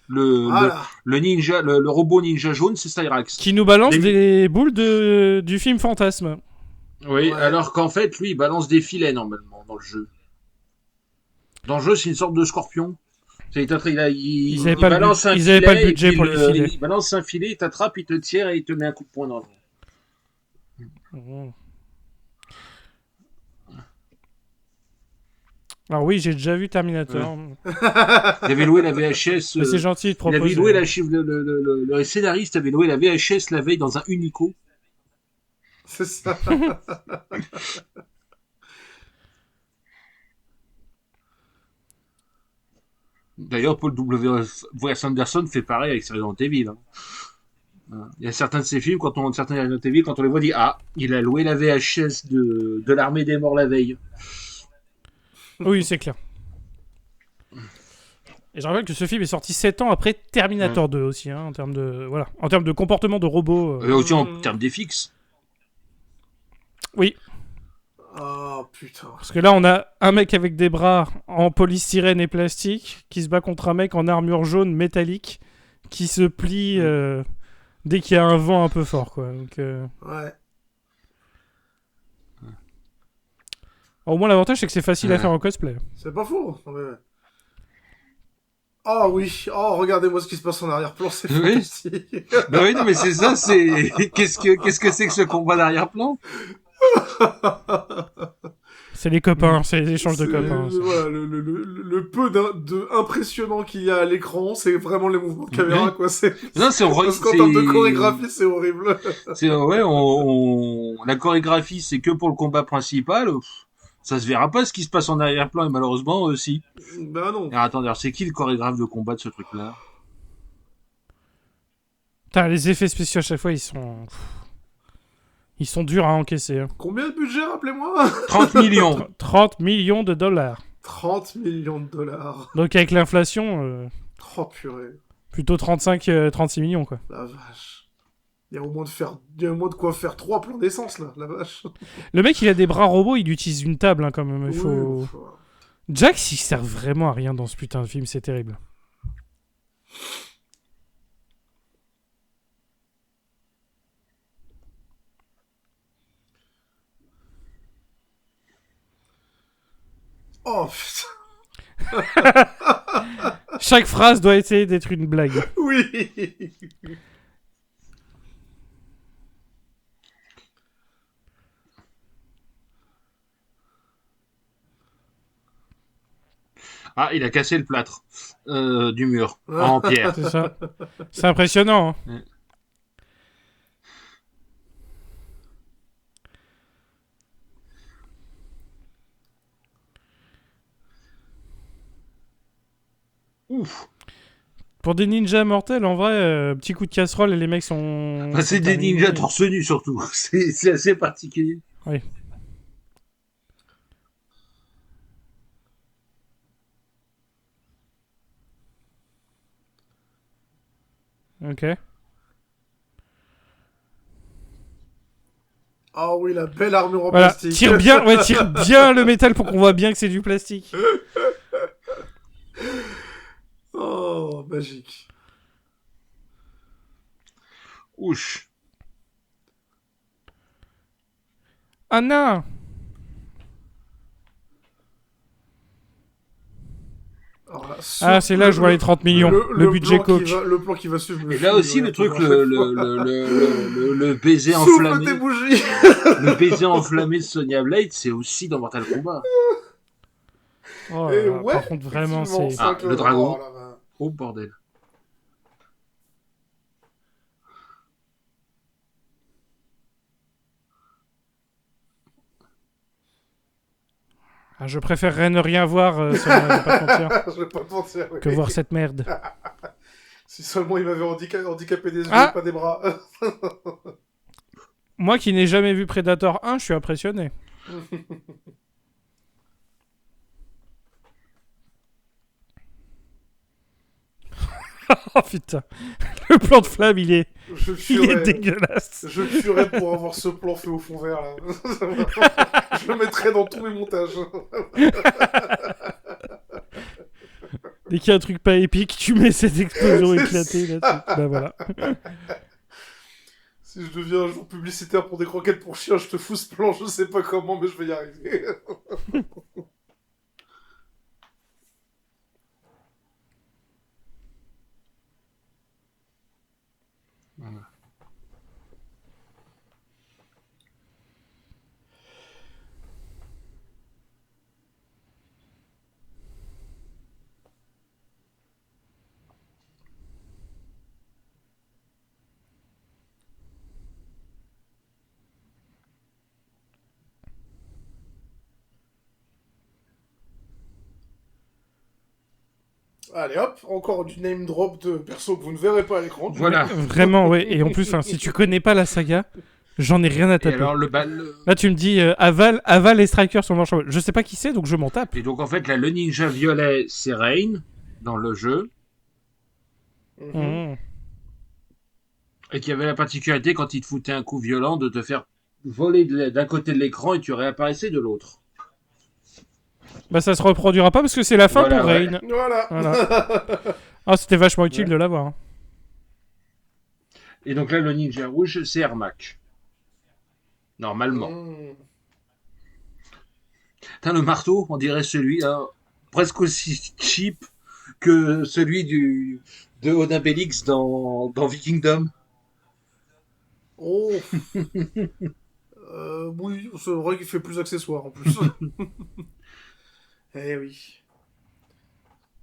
Voilà. Le ninja, le robot ninja jaune, c'est Cyrax. Qui nous balance Les- des boules du film Fantasme. Oui, Ouais. alors qu'en fait, lui, il balance des filets normalement dans le jeu. Dans le jeu, c'est une sorte de scorpion. Il Ils avaient balance un ils avaient filet, pas le et budget puis pour les filets. il balance un filet, il t'attrape, il te tire et il te met un coup de poing dans le Mmh. Alors oui, j'ai déjà vu Terminator. Il avait loué la VHS. Mais c'est gentil de Il proposer. avait loué le scénariste avait loué la VHS la veille dans un Unico. C'est ça. D'ailleurs, Paul W.S. Anderson fait pareil avec ses Resident Evil. Hein. Il y a certains de ses films, certains Resident Evil, quand on les voit, on dit ah, il a loué la VHS de l'armée des morts la veille. Oui, c'est clair. Et je rappelle que ce film est sorti 7 ans après Terminator 2 aussi, hein, en termes de comportement de robot. Aussi en termes d'FX. Oui, Oh putain. parce que là on a un mec avec des bras en polystyrène et plastique qui se bat contre un mec en armure jaune métallique qui se plie dès qu'il y a un vent un peu fort, quoi. Donc, Ouais. au moins l'avantage c'est que c'est facile à Ouais. faire en cosplay. C'est pas faux. Ouais. Oh oui. Oh, regardez-moi ce qui se passe en arrière-plan. C'est Oui. fantastique. Bah oui, non, mais c'est ça, c'est. Qu'est-ce que c'est que ce combat d'arrière-plan? C'est les copains, c'est les échanges de C'est- copains. ça. Voilà, le peu de impressionnant qu'il y a à l'écran, c'est vraiment les mouvements de caméra, quoi. Non, c'est Parce qu'en termes de chorégraphie, c'est horrible. Ouais, la chorégraphie, c'est que pour le combat principal. Ça se verra pas ce qui se passe en arrière-plan, et malheureusement aussi. Ben non. Alors attendez, alors c'est qui le chorégraphe de combat de ce truc-là? Putain, les effets spéciaux à chaque fois ils sont durs à encaisser. Hein. Combien de budget, rappelez-moi? 30 millions. 30 millions de dollars. 30 millions de dollars. Donc avec l'inflation, Oh purée. plutôt 36 millions, quoi. La vache. Il y a au moins de quoi faire 3 plans d'essence, là, la vache. Le mec, il a des bras robots, il utilise une table, hein, quand même. Il faut... Oui, Jax, il sert vraiment à rien dans ce putain de film, c'est terrible. Oh putain. Chaque phrase doit essayer d'être une blague. Oui. Ah, il a cassé le plâtre du mur en pierre. C'est ça. C'est impressionnant. Hein. Ouf. Pour des ninjas mortels, en vrai, petit coup de casserole et les mecs sont... Bah, c'est sont des terminés. ninjas torse nu surtout. C'est assez particulier. Oui. Ok. Ah oui, la belle armure en Voilà, plastique. tire bien le métal pour qu'on voit bien que c'est du plastique. Oh, magique. Ouch. Ah non. Alors là, Ah, c'est là, je vois les 30 millions. Le budget plan coach. le plan qui va suivre. Et là aussi, le truc, le baiser Souffle enflammé. tes bougies. Le baiser enflammé de Sonya Blade, c'est aussi dans Mortal Kombat. Oh, Et là là, ouais, par contre, vraiment, effectivement, c'est... ça que- le dragon. Oh là là. Oh bordel. Ah, je préférerais ne rien voir, ça, je vais pas te mentir, Je vais pas te mentir. Oui. que voir cette merde. Si seulement il m'avait handicapé des yeux Ah. et pas des bras. Moi qui n'ai jamais vu Predator 1, je suis impressionné. Oh putain. Le plan de flamme, il est Je tuerais, dégueulasse. je tuerais pour avoir ce plan fait au fond vert, là. Je le mettrais dans tous mes montages. Dès qu'il y a un truc pas épique, tu mets cette explosion éclatée là-dessus. Bah voilà. Si je deviens un jour publicitaire pour des croquettes pour chiens, je te fous ce plan, je sais pas comment, mais je vais y arriver. Allez hop, encore du name drop de perso que vous ne verrez pas à l'écran. Voilà. Vraiment, ouais. Et en plus, si tu connais pas la saga, j'en ai rien à Et taper. alors Là, tu me dis Aval et Striker sont morts. Je sais pas qui c'est, donc je m'en tape. et donc en fait là, le ninja violet, c'est Rain dans le jeu, Mhm. Mmh. et qui avait la particularité quand il te foutait un coup violent de te faire voler d'un côté de l'écran et tu réapparaissais de l'autre. Bah, ça se reproduira pas parce que c'est la fin Voilà, pour ouais. Rain. Voilà. Ah, c'était vachement utile Ouais. de l'avoir. Hein. Et donc là, le ninja rouge, c'est Ermac. Normalement. Mm. Putain, le marteau, on dirait celui là, presque aussi cheap que celui de Oda Bellix dans Vikingdom. Oh. Oui, c'est vrai qu'il fait plus accessoire en plus. Eh oui.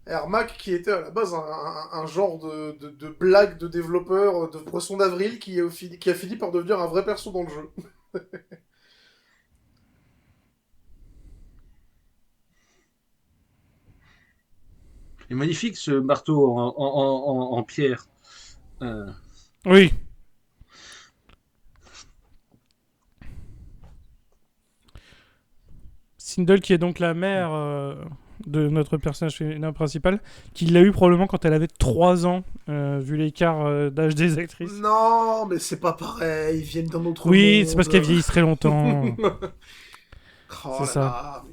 Ermac qui était à la base un genre de blague de développeur de Poisson d'Avril qui a fini par devenir un vrai perso dans le jeu. C'est magnifique ce marteau en pierre. Oui. Sindel, qui est donc la mère de notre personnage féminin principal, qui l'a eu probablement quand elle avait 3 ans, vu l'écart d'âge des actrices. Non, mais c'est pas pareil, ils viennent d'un autre Oui, monde. c'est parce qu'elle vieillit très longtemps. Oh C'est là ça. là.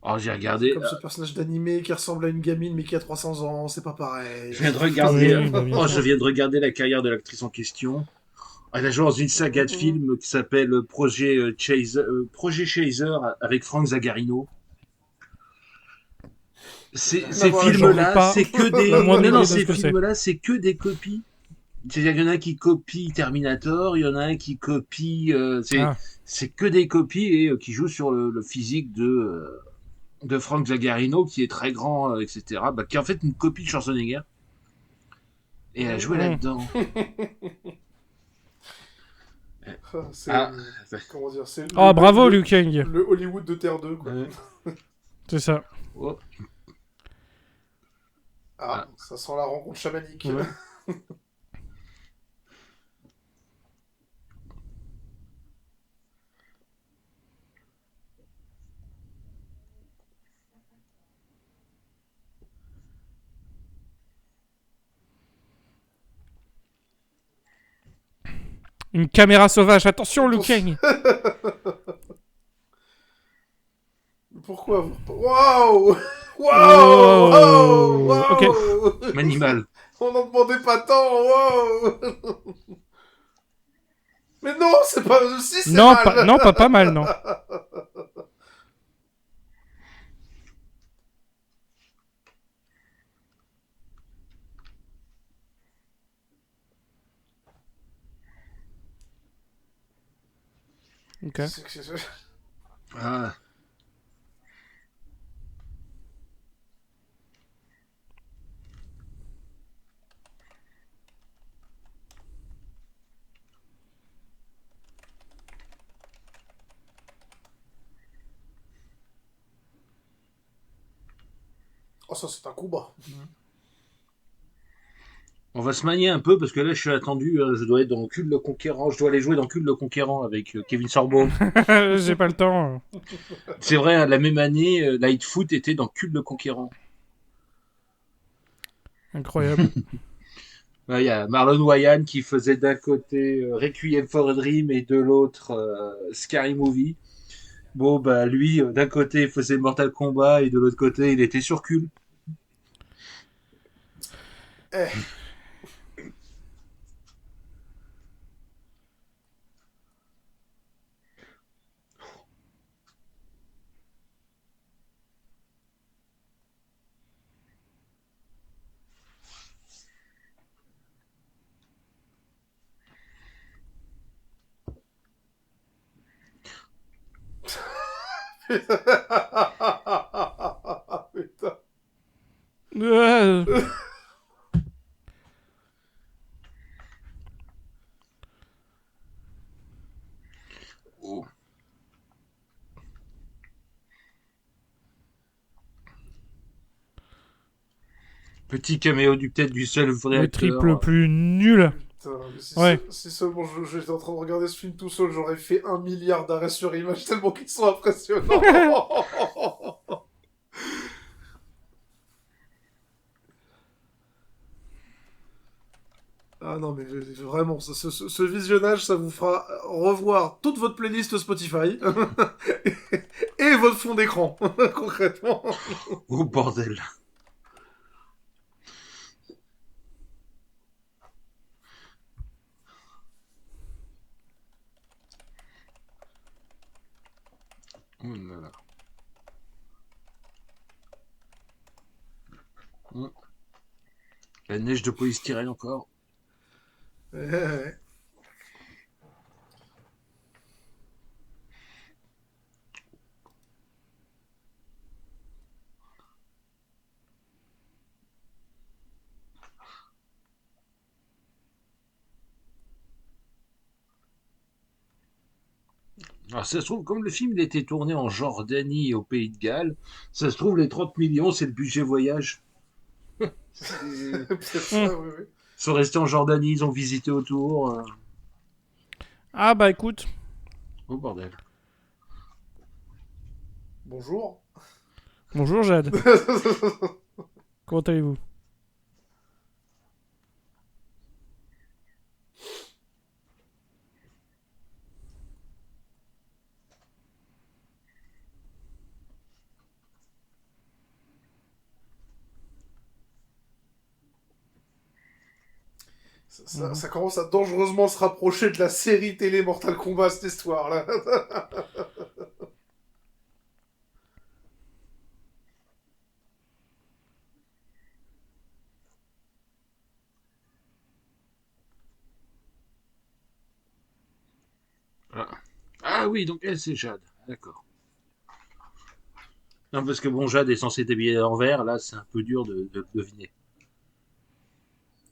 Oh, j'ai regardé. Comme ce personnage d'animé qui ressemble à une gamine mais qui a 300 ans, c'est pas pareil. Je viens de regarder. Oui, bah, bien Oh, sûr. je viens de regarder la carrière de l'actrice en question. Elle a joué dans une saga de films qui s'appelle Projet Chaser avec Frank Zagarino. Ces voir, j'en ai films-là, pas c'est que des. la moindre Non, non, idée de ces ce que c'est. films-là, c'est que des copies. C'est-à-dire qu'il y en a un qui copie Terminator, il y en a un qui copie. Ah. C'est que des copies et qui jouent sur le physique de Frank Zagarino, qui est très grand, etc. Bah, qui est en fait une copie de Schwarzenegger. Et elle a joué là-dedans. C'est Ah. comment dire, c'est Ah, bravo, le, Liu Kang. le Hollywood de Terre 2 quoi. C'est ça. Oh. Ah, ça sent la rencontre chamanique. Ouais. Une caméra sauvage. Attention, Liu Kang. Pourquoi Waouh Waouh. Waouh Waouh Ok. Manimal. On n'en demandait pas tant, waouh. Mais non, c'est pas... Si, c'est Non, mal. pas mal, non. Ok. Ah. Oh, ça, c'est un coup bas. On va se manier un peu parce que là je suis attendu, je dois être dans Cul le Conquérant, je dois aller jouer dans Cul le Conquérant avec Kevin Sorbo. J'ai pas le temps. C'est vrai, hein, la même année, Lightfoot était dans Cul le Conquérant. Incroyable. Il y a Marlon Wayans qui faisait d'un côté Requiem for a Dream et de l'autre Scary Movie. Bon, bah lui, d'un côté, il faisait Mortal Kombat et de l'autre côté, il était sur cul. Eh. Putain. Euh, Oh. Petit caméo du peut-être du seul vrai le acteur. triple plus nul. Putain, mais si, Ouais. si seulement j'étais en train de regarder ce film tout seul, j'aurais fait 1 milliard d'arrêts sur image tellement qu'ils sont impressionnants. Ah non, mais vraiment, ce visionnage, ça vous fera revoir toute votre playlist Spotify et votre fond d'écran, concrètement. Oh bordel. Oh là là. Mm. La neige de polystyrène encore. Ouais. Alors ça se trouve, comme le film il a été tourné en Jordanie et au Pays de Galles, ça se trouve les 30 millions c'est le budget voyage. Ils Peut-être Hmm. ça, oui, oui. sont restés en Jordanie, ils ont visité autour. Ah bah écoute, Oh bordel. Bonjour. bonjour Jade. Comment allez-vous? Mhm. Ça commence à dangereusement se rapprocher de la série télé Mortal Kombat, cette histoire-là. Ah. Ah oui, donc elle c'est Jade. D'accord. Non, parce que bon, Jade est censé être habillée à l'envers, là c'est un peu dur de le deviner.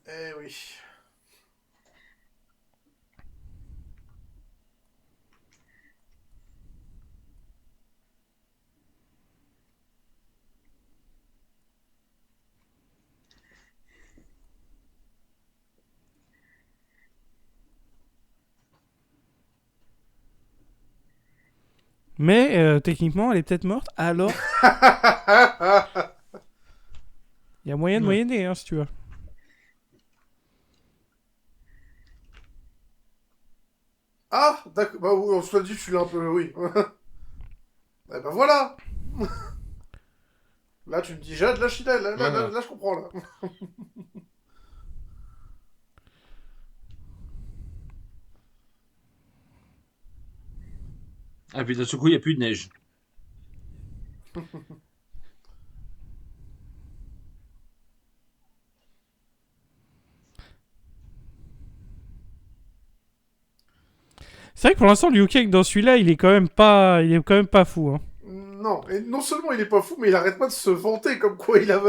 Eh oui. Mais techniquement, elle est peut-être morte. Alors, il y a moyen de Ouais. moyenner, hein, si tu veux. Ah, d'accord. Bah oui, on se l'a dit, tu l'as un peu, oui. Eh ben voilà. Là, tu me dis Jade, là, Voilà. là, je comprends, là. Ah puis d'un seul coup il n'y a plus de neige. C'est vrai que pour l'instant, Liu Kang dans celui-là, il est quand même pas fou. Hein. Non, et non seulement il est pas fou, mais il arrête pas de se vanter comme quoi il a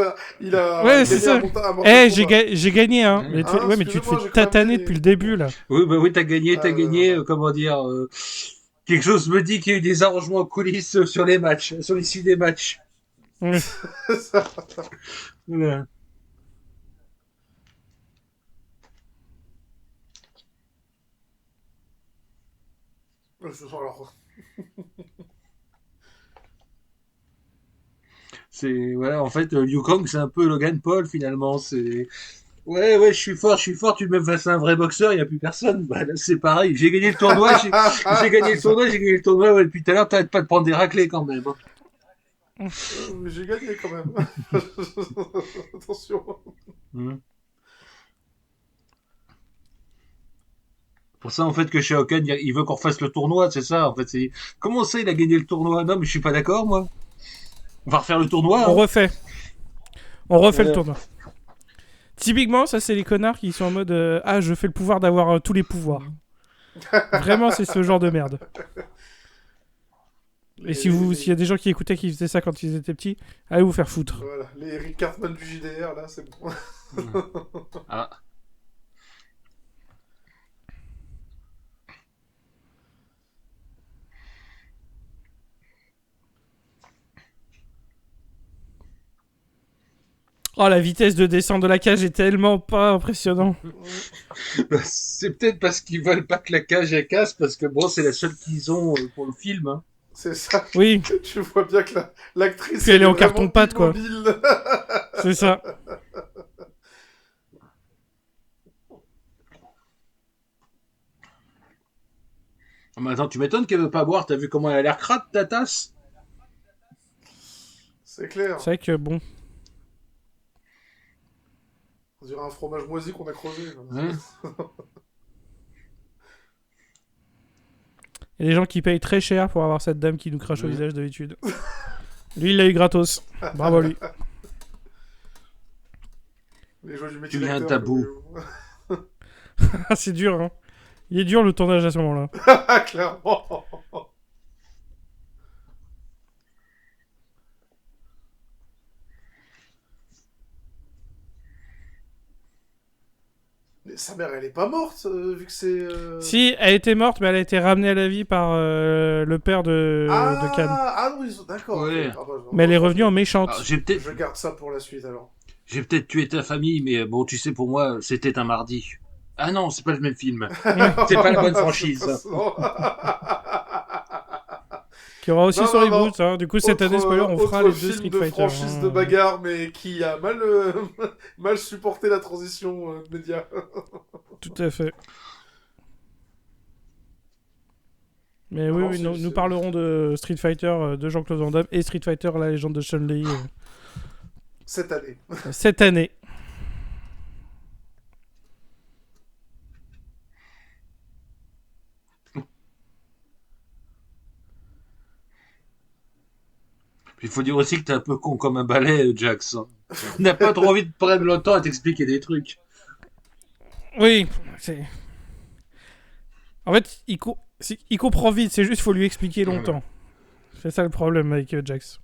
Ouais, c'est gagné ça. un Mortal Eh, Kombat. j'ai gagné, hein. Ouais. Mais Hein, ouais, mais tu te fais excusez-moi, j'ai quand même tataner gagné. depuis le début, là. Oui, bah oui, Ah, non, non, non. comment dire, quelque chose me dit qu'il y a eu des arrangements en coulisses sur les matchs, sur l'issue des matchs. Ouais. Ça, Voilà. alors, C'est voilà, en fait, Liu Kang, c'est un peu Logan Paul finalement. C'est ouais, ouais, je suis fort. Tu me mets face à un vrai boxeur, il y a plus personne. Bah, là, c'est pareil. J'ai gagné le tournoi, j'ai gagné le tournoi, j'ai gagné le tournoi. Ouais, depuis tout à l'heure, t'arrêtes pas de prendre des raclés quand même, hein. Mais j'ai gagné quand même. Attention. Mhm. Pour ça, en fait, que chez Hogan, il veut qu'on refasse le tournoi, c'est ça. En fait, c'est comment ça, il a gagné le tournoi? Non, mais je suis pas d'accord, moi. On va refaire le tournoi, On hein. refait. On refait le Voilà. tournoi. Typiquement, ça, c'est les connards qui sont en mode ah, je fais le pouvoir d'avoir tous les pouvoirs. Vraiment, c'est ce genre de merde. Et Les, s'il y a des gens qui écoutaient qui faisaient ça quand ils étaient petits, allez vous faire foutre. voilà, les Eric Cartman du JDR, là, c'est bon. Ah. Oh, la vitesse de descente de la cage est tellement pas impressionnant. Bah, c'est peut-être parce qu'ils veulent pas que la cage elle casse, parce que bon, c'est la seule qu'ils ont pour le film, hein. C'est ça. Oui, Tu vois bien que l'actrice, puis elle est en vraiment carton-pâte, quoi. immobile. C'est ça. Ah, mais attends, tu m'étonnes qu'elle veut pas boire. T'as vu comment elle a l'air crade, ta tasse? C'est clair. C'est vrai que bon. On dirait un fromage moisi qu'on a creusé. Hein. Il y a des gens qui payent très cher pour avoir cette dame qui nous crache au Ouais. visage d'habitude. Lui, il l'a eu gratos. Bravo à lui. Les joies du métier Tu viens d'acteur. tabou. Ah, c'est dur, hein. Il est dur le tournage à ce moment-là. Clairement. Mais sa mère, elle est pas morte, vu que c'est... Si, elle était morte, mais elle a été ramenée à la vie par le père de Cannes. Ah non, d'accord. Ouais. Ok. Ah bah, Mais elle est revenue en Alors, méchante. Je garde ça pour la suite, alors. j'ai peut-être tué ta famille, mais bon, tu sais, pour moi, c'était un mardi. Ah non, c'est pas le même film. C'est pas la bonne franchise. Qui aura aussi Non, son non, non. reboot. Hein. Du coup, cette année, spoiler, on fera autre les deux film Street de Fighter. franchise de bagarre, mais qui a mal, mal supporté la transition média. Tout à fait. Mais Non, oui, non, oui, c'est- nous c'est- parlerons de Street Fighter de Jean-Claude Van Damme et Street Fighter, la légende de Chun-Li, Cette année. cette année. Il faut dire aussi que t'es un peu con comme un balai, Jax, hein. On n'a pas trop envie de prendre le temps à t'expliquer des trucs. Oui, c'est... En fait, il comprend vite, c'est juste qu'il faut lui expliquer longtemps. C'est ça le problème avec Jax.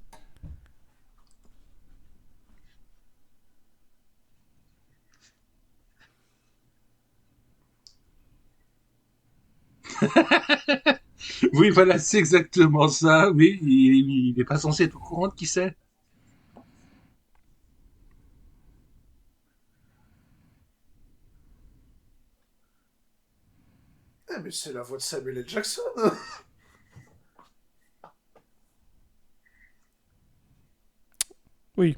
Oui, voilà, c'est exactement ça. Oui, il est pas censé être au courant de qui c'est. Eh, mais c'est la voix de Samuel L. Jackson. Oui.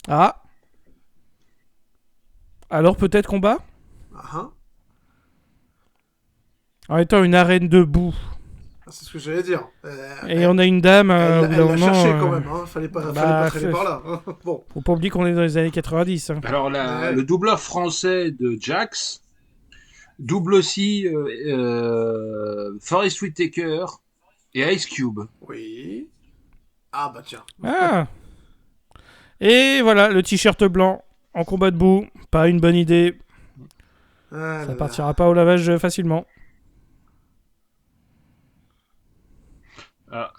Ah. Alors peut-être combat. Ah, En étant une arène debout. c'est ce que j'allais dire. Et on a une dame, au bout Elle d'un l'a moment... cherché quand même, hein. Fallait pas traîner par là. Hein. Bon. Faut pas oublier qu'on est dans les années 90. Hein. Alors, Ouais. le doubleur français de Jax double aussi Forest Whitaker et Ice Cube. Oui. Ah bah tiens. Ah. Et voilà, le t-shirt blanc en combat debout. Pas une bonne idée. Ah Ça là partira pas au lavage facilement. Ah.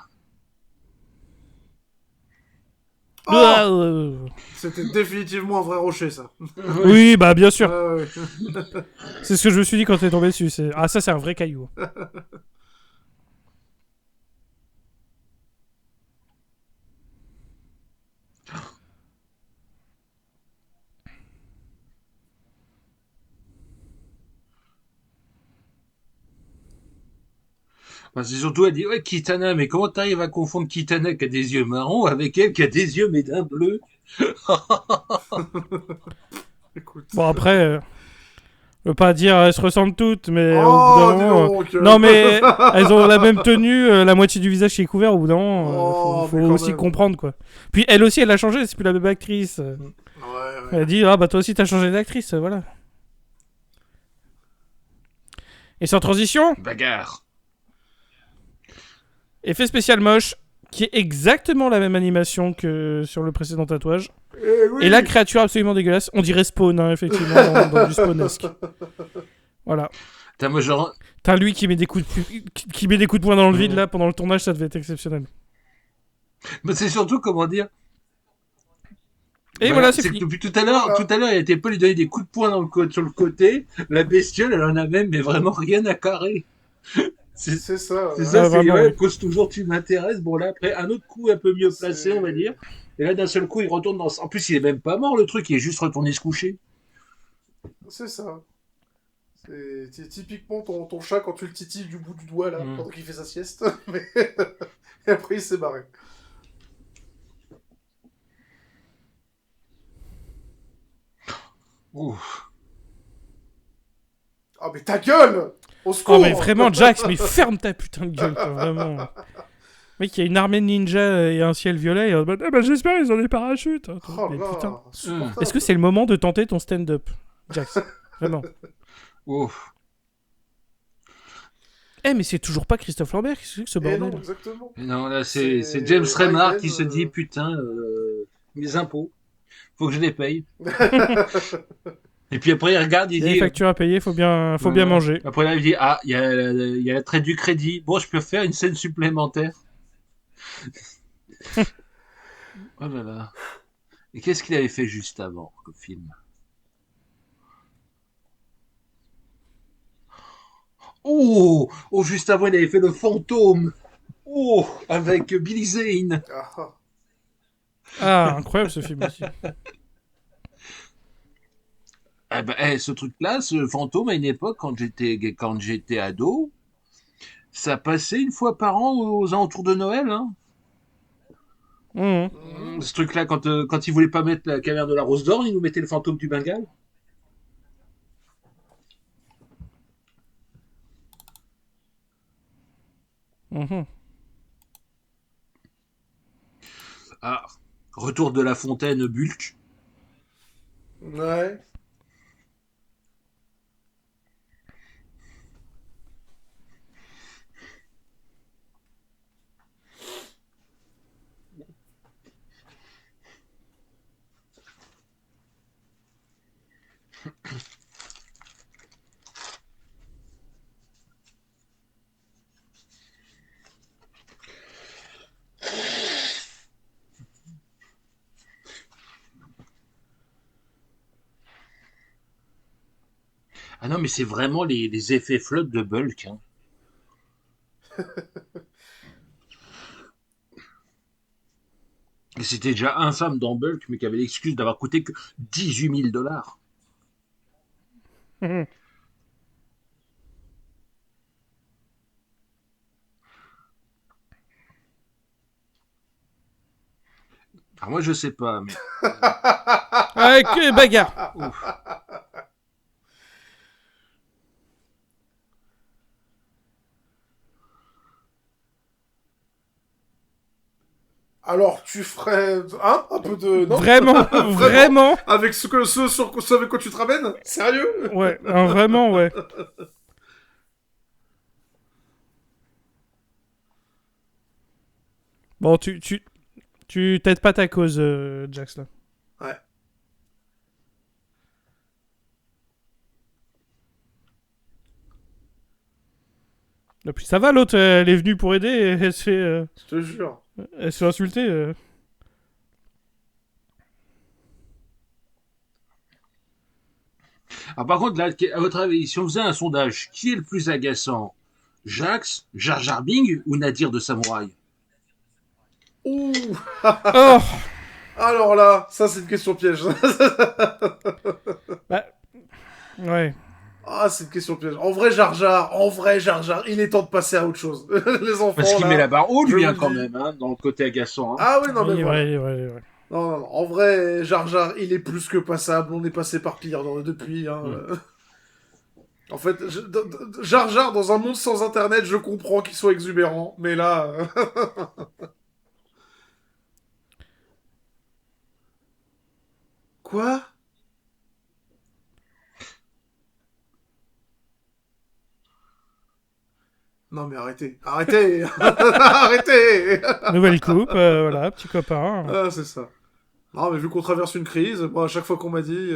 Oh, Ah, c'était définitivement un vrai rocher, ça. Oui, bah bien sûr. Ouais. C'est ce que je me suis dit quand t'es tombé dessus. Ah, ça, c'est un vrai caillou. Enfin, c'est surtout, elle dit, ouais, Kitana, mais comment t'arrives à confondre Kitana qui a des yeux marrons avec elle qui a des yeux mais d'un bleu? Écoute. Bon, après, je veux pas dire elles se ressemblent toutes, mais au bout Oh, d'un dis moment. donc. Non, mais elles ont la même tenue, la moitié du visage qui est couvert. Au bout d'un moment, Oh, faut mais quand aussi même. comprendre, quoi. Puis elle aussi, elle a changé, c'est plus la même actrice. Ouais. Elle dit, ah bah toi aussi t'as changé d'actrice, voilà. Et sans transition, Bagarre. effet spécial moche, qui est exactement la même animation que sur le précédent tatouage. Oui. Et la créature absolument dégueulasse, on dirait Spawn, hein, effectivement, dans du Spawnesque. Voilà. T'as moi genre, T'as lui qui met des coups qui met des coups de poing dans le vide là pendant le tournage, ça devait être exceptionnel. mais c'est surtout comment dire. Et Bah, voilà, c'est c'est fini. que depuis tout à l'heure, il était pas lui donner des coups de poing sur le côté. La bestiole, elle en a même, mais vraiment rien à carrer. C'est C'est ça. c'est ça, c'est vraiment, ouais, ouais. cause toujours tu m'intéresses. Bon là après un autre coup un peu mieux placé, C'est- on va dire. Et là d'un seul coup il retourne dans. En plus il est même pas mort le truc, il est juste retourné se coucher. C'est ça. C'est typiquement ton chat quand tu le titilles du bout du doigt là, Mm. pendant qu'il fait sa sieste. Mais... Et après il s'est barré. Ouf. Ah mais ta gueule! Au secours! Oh mais vraiment, Jax, mais ferme ta putain de gueule, quoi, vraiment. Mec, il y a une armée de ninjas et un ciel violet. Et, bah, j'espère ils ont des parachutes. Oh Mais là putain. là, insupportable. Est-ce que c'est le moment de tenter ton stand-up, Jax? Vraiment. Ouf. Eh, mais c'est toujours pas Christophe Lambert qui se ce Eh bordel. non, exactement. Et non là C'est c'est James Remar Biden, qui se dit putain mes impôts, faut que je les paye. Et puis après il regarde, il Il y a des dit. factures à payer, faut bien manger. Après là il dit ah il y a la traite du crédit. Bon je peux faire une scène supplémentaire. Oh là là. Et qu'est-ce qu'il avait fait juste avant comme film? Oh, oh, juste avant, il avait fait le fantôme. Oh, avec Billy Zane. Ah, ah. Ah, incroyable ce film aussi. Eh ben, ce truc-là, ce fantôme, à une époque, quand j'étais ado, ça passait une fois par an aux alentours de Noël. Hein. Mmh. Ce truc-là, quand ils voulaient pas mettre la caverne de la Rose d'Or, ils nous mettaient le fantôme du Bengale. Mmh. Ah, retour de la fontaine Bulk. Ouais. Ah non, mais c'est vraiment les effets flottes de Bulk. Hein. Et c'était déjà infâme dans Bulk, mais qui avait l'excuse d'avoir coûté que 18 000 $. Mmh. Alors moi, je sais pas, mais Avec bagarre. ouf. Alors, tu ferais un peu de... Non Vraiment, vraiment. Avec ce avec quoi tu te ramènes? Sérieux? Ouais, vraiment, ouais. Bon, tu t'aides pas ta cause, Jax, là. Ouais. Et puis ça va, l'autre, elle est venue pour aider et Je te jure. elle se fait insulter. Alors par contre, là, à votre avis, si on faisait un sondage, qui est le plus agaçant? Jax, Jar Jar Bing ou Nadir de Samouraï? Ouh. Oh. Alors là, ça c'est une question piège. Bah, ouais. Ah, c'est une question piège. En vrai, Jar Jar, il est temps de passer à autre chose. Les Parce enfants, qu'il met la là, barre haute, je lui, vous hein, le quand dis. même, hein, dans le côté agaçant. Hein. Ah oui, non, mais Oui, voilà. ouais, ouais, ouais. Non, non, non. En vrai, Jar Jar, il est plus que passable. On est passé par pire depuis. Hein. Mm. En fait, Jar Jar, dans un monde sans Internet, je comprends qu'il soit exubérant. Mais là... Quoi? Non, mais arrêtez. Arrêtez. Arrêtez. Nouvelle coupe, voilà, petit copain. Ah, c'est ça. Non, mais vu qu'on traverse une crise, moi, à chaque fois qu'on m'a dit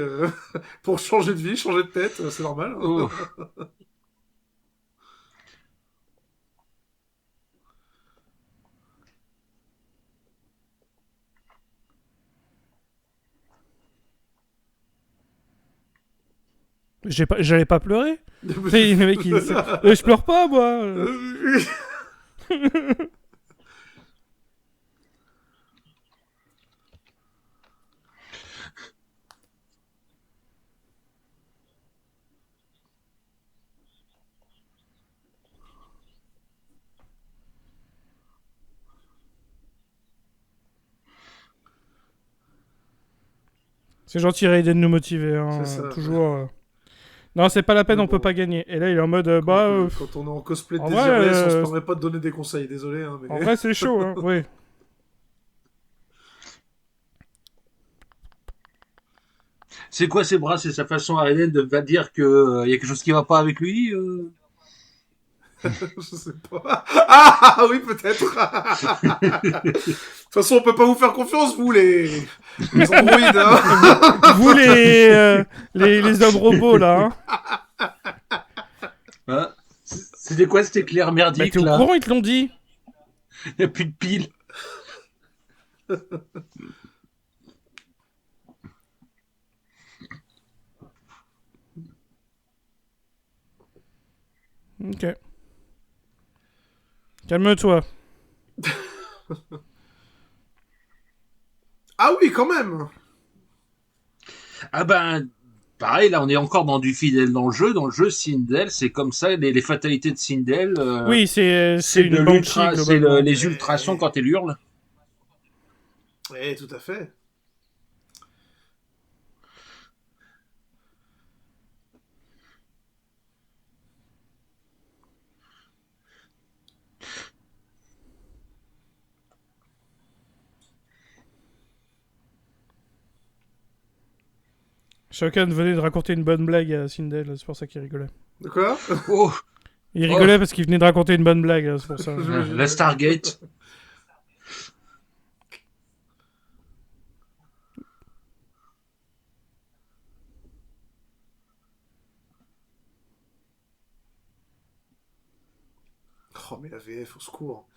pour changer de vie, changer de tête, c'est normal. Oh. J'allais pas pleurer. Et le mec, je pleure pas, moi. C'est gentil, Raiden, de nous motiver. C'est Hein, ça. toujours. Non, c'est pas la peine, Mais on peut bon, pas gagner. Et là, il est en mode, quand on est en cosplay de en vrai, Désirless, on se permet pas de donner des conseils, désolé. Hein, mais... en vrai, c'est chaud, hein. Oui. C'est quoi ses bras? C'est sa façon à Hélène de va dire que y a quelque chose qui va pas avec lui Je sais pas. Ah oui, peut-être. De toute façon, on peut pas vous faire confiance, vous, les androïdes. Hein. Vous, les hommes robots, là. Hein? C'était quoi cet éclair Bah, merdique t'es au là? courant, ils te l'ont dit. Y a plus de piles. Ok. Calme-toi. Ah oui, quand même. Ah ben, pareil, là, on est encore dans du fidèle dans le jeu. Dans le jeu, Sindel, c'est comme ça. Les fatalités de Sindel, Oui, c'est c'est de une banshee, l'ultra, c'est globalement. les ultrasons quand elle hurle. Oui, tout à fait. Chacun venait de raconter une bonne blague à Sindel, c'est pour ça qu'il rigolait. De quoi? Oh, Il rigolait parce qu'il venait de raconter une bonne blague, c'est pour ça. la Stargate. Oh, mais la VF, au secours.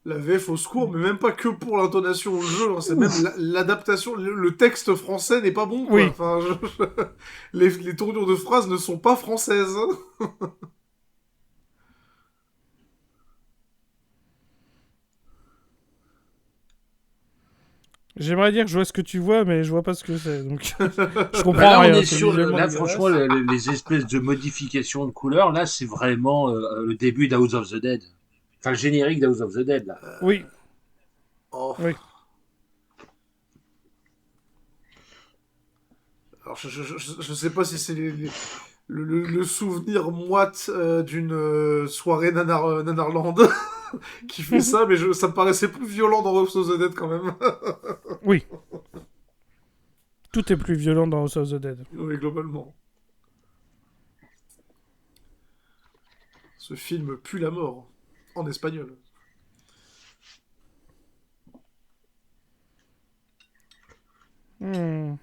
La VF au secours, mais même pas que pour l'intonation au jeu, hein, c'est même l'adaptation, le texte français n'est pas bon, quoi. Oui. Enfin, les tournures de phrases ne sont pas françaises. J'aimerais dire que je vois ce que tu vois, mais je vois pas ce que c'est. Donc, je comprends Bah là, on rien. est C'est sur, visuellement là, dégueulasse. franchement, les espèces de modifications de couleurs, là, c'est vraiment le début d'House of the Dead. Enfin, le générique d'House of the Dead, là. Oui, Oh. oui. Alors, je sais pas si c'est le souvenir moite d'une soirée Nanarland qui fait ça, mais ça me paraissait plus violent dans House of the Dead quand même. Oui. Tout est plus violent dans House of the Dead. Oui, globalement. Ce film pue la mort. En espagnol. Hmm.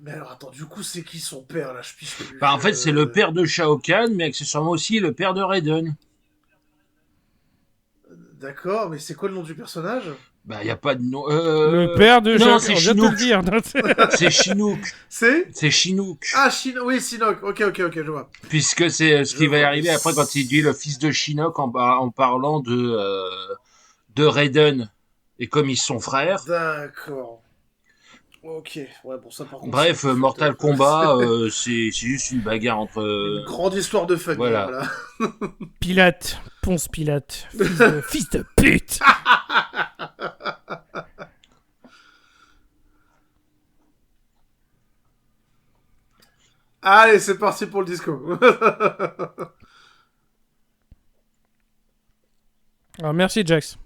Mais alors, attends, du coup, c'est qui son père, là? Je piche plus. Bah, en fait, c'est le père de Shao Kahn, mais accessoirement aussi le père de Raiden. D'accord, mais c'est quoi le nom du personnage? Bah, il n'y a pas de nom. Le père de Non, Shao c'est Kahn, on vient de te le Chinook. dire. C'est Chinook. C'est C'est Chinook. Ah, oui, Shinnok. Ok, je vois. Puisque c'est ce Je qui va y vois, arriver mais après quand il dit le fils de Shinnok en parlant de Raiden. Et comme ils sont frères. D'accord. Ok, ouais, bon, ça par contre, c'est un Bref, peu fucked Mortal up. Kombat, c'est juste une bagarre entre. Une grande histoire de famille, Voilà. voilà. Pilate, Ponce Pilate, fils de pute. Allez, c'est parti pour le disco. Alors, merci Jax.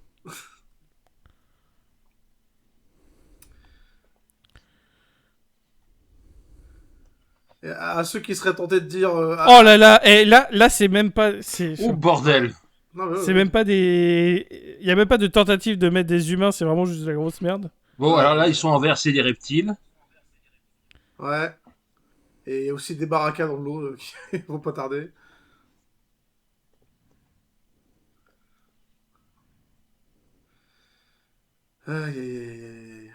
Et à ceux qui seraient tentés de dire... Oh là là, et là c'est même pas... Oh bordel. Non, mais C'est même pas des... Il y a même pas de tentative de mettre des humains, c'est vraiment juste de la grosse merde. Bon, alors là, ils sont envers, c'est des reptiles. Ouais. Et il y a aussi des barracas dans l'eau qui vont pas tarder. Aïe, aïe, aïe, aïe.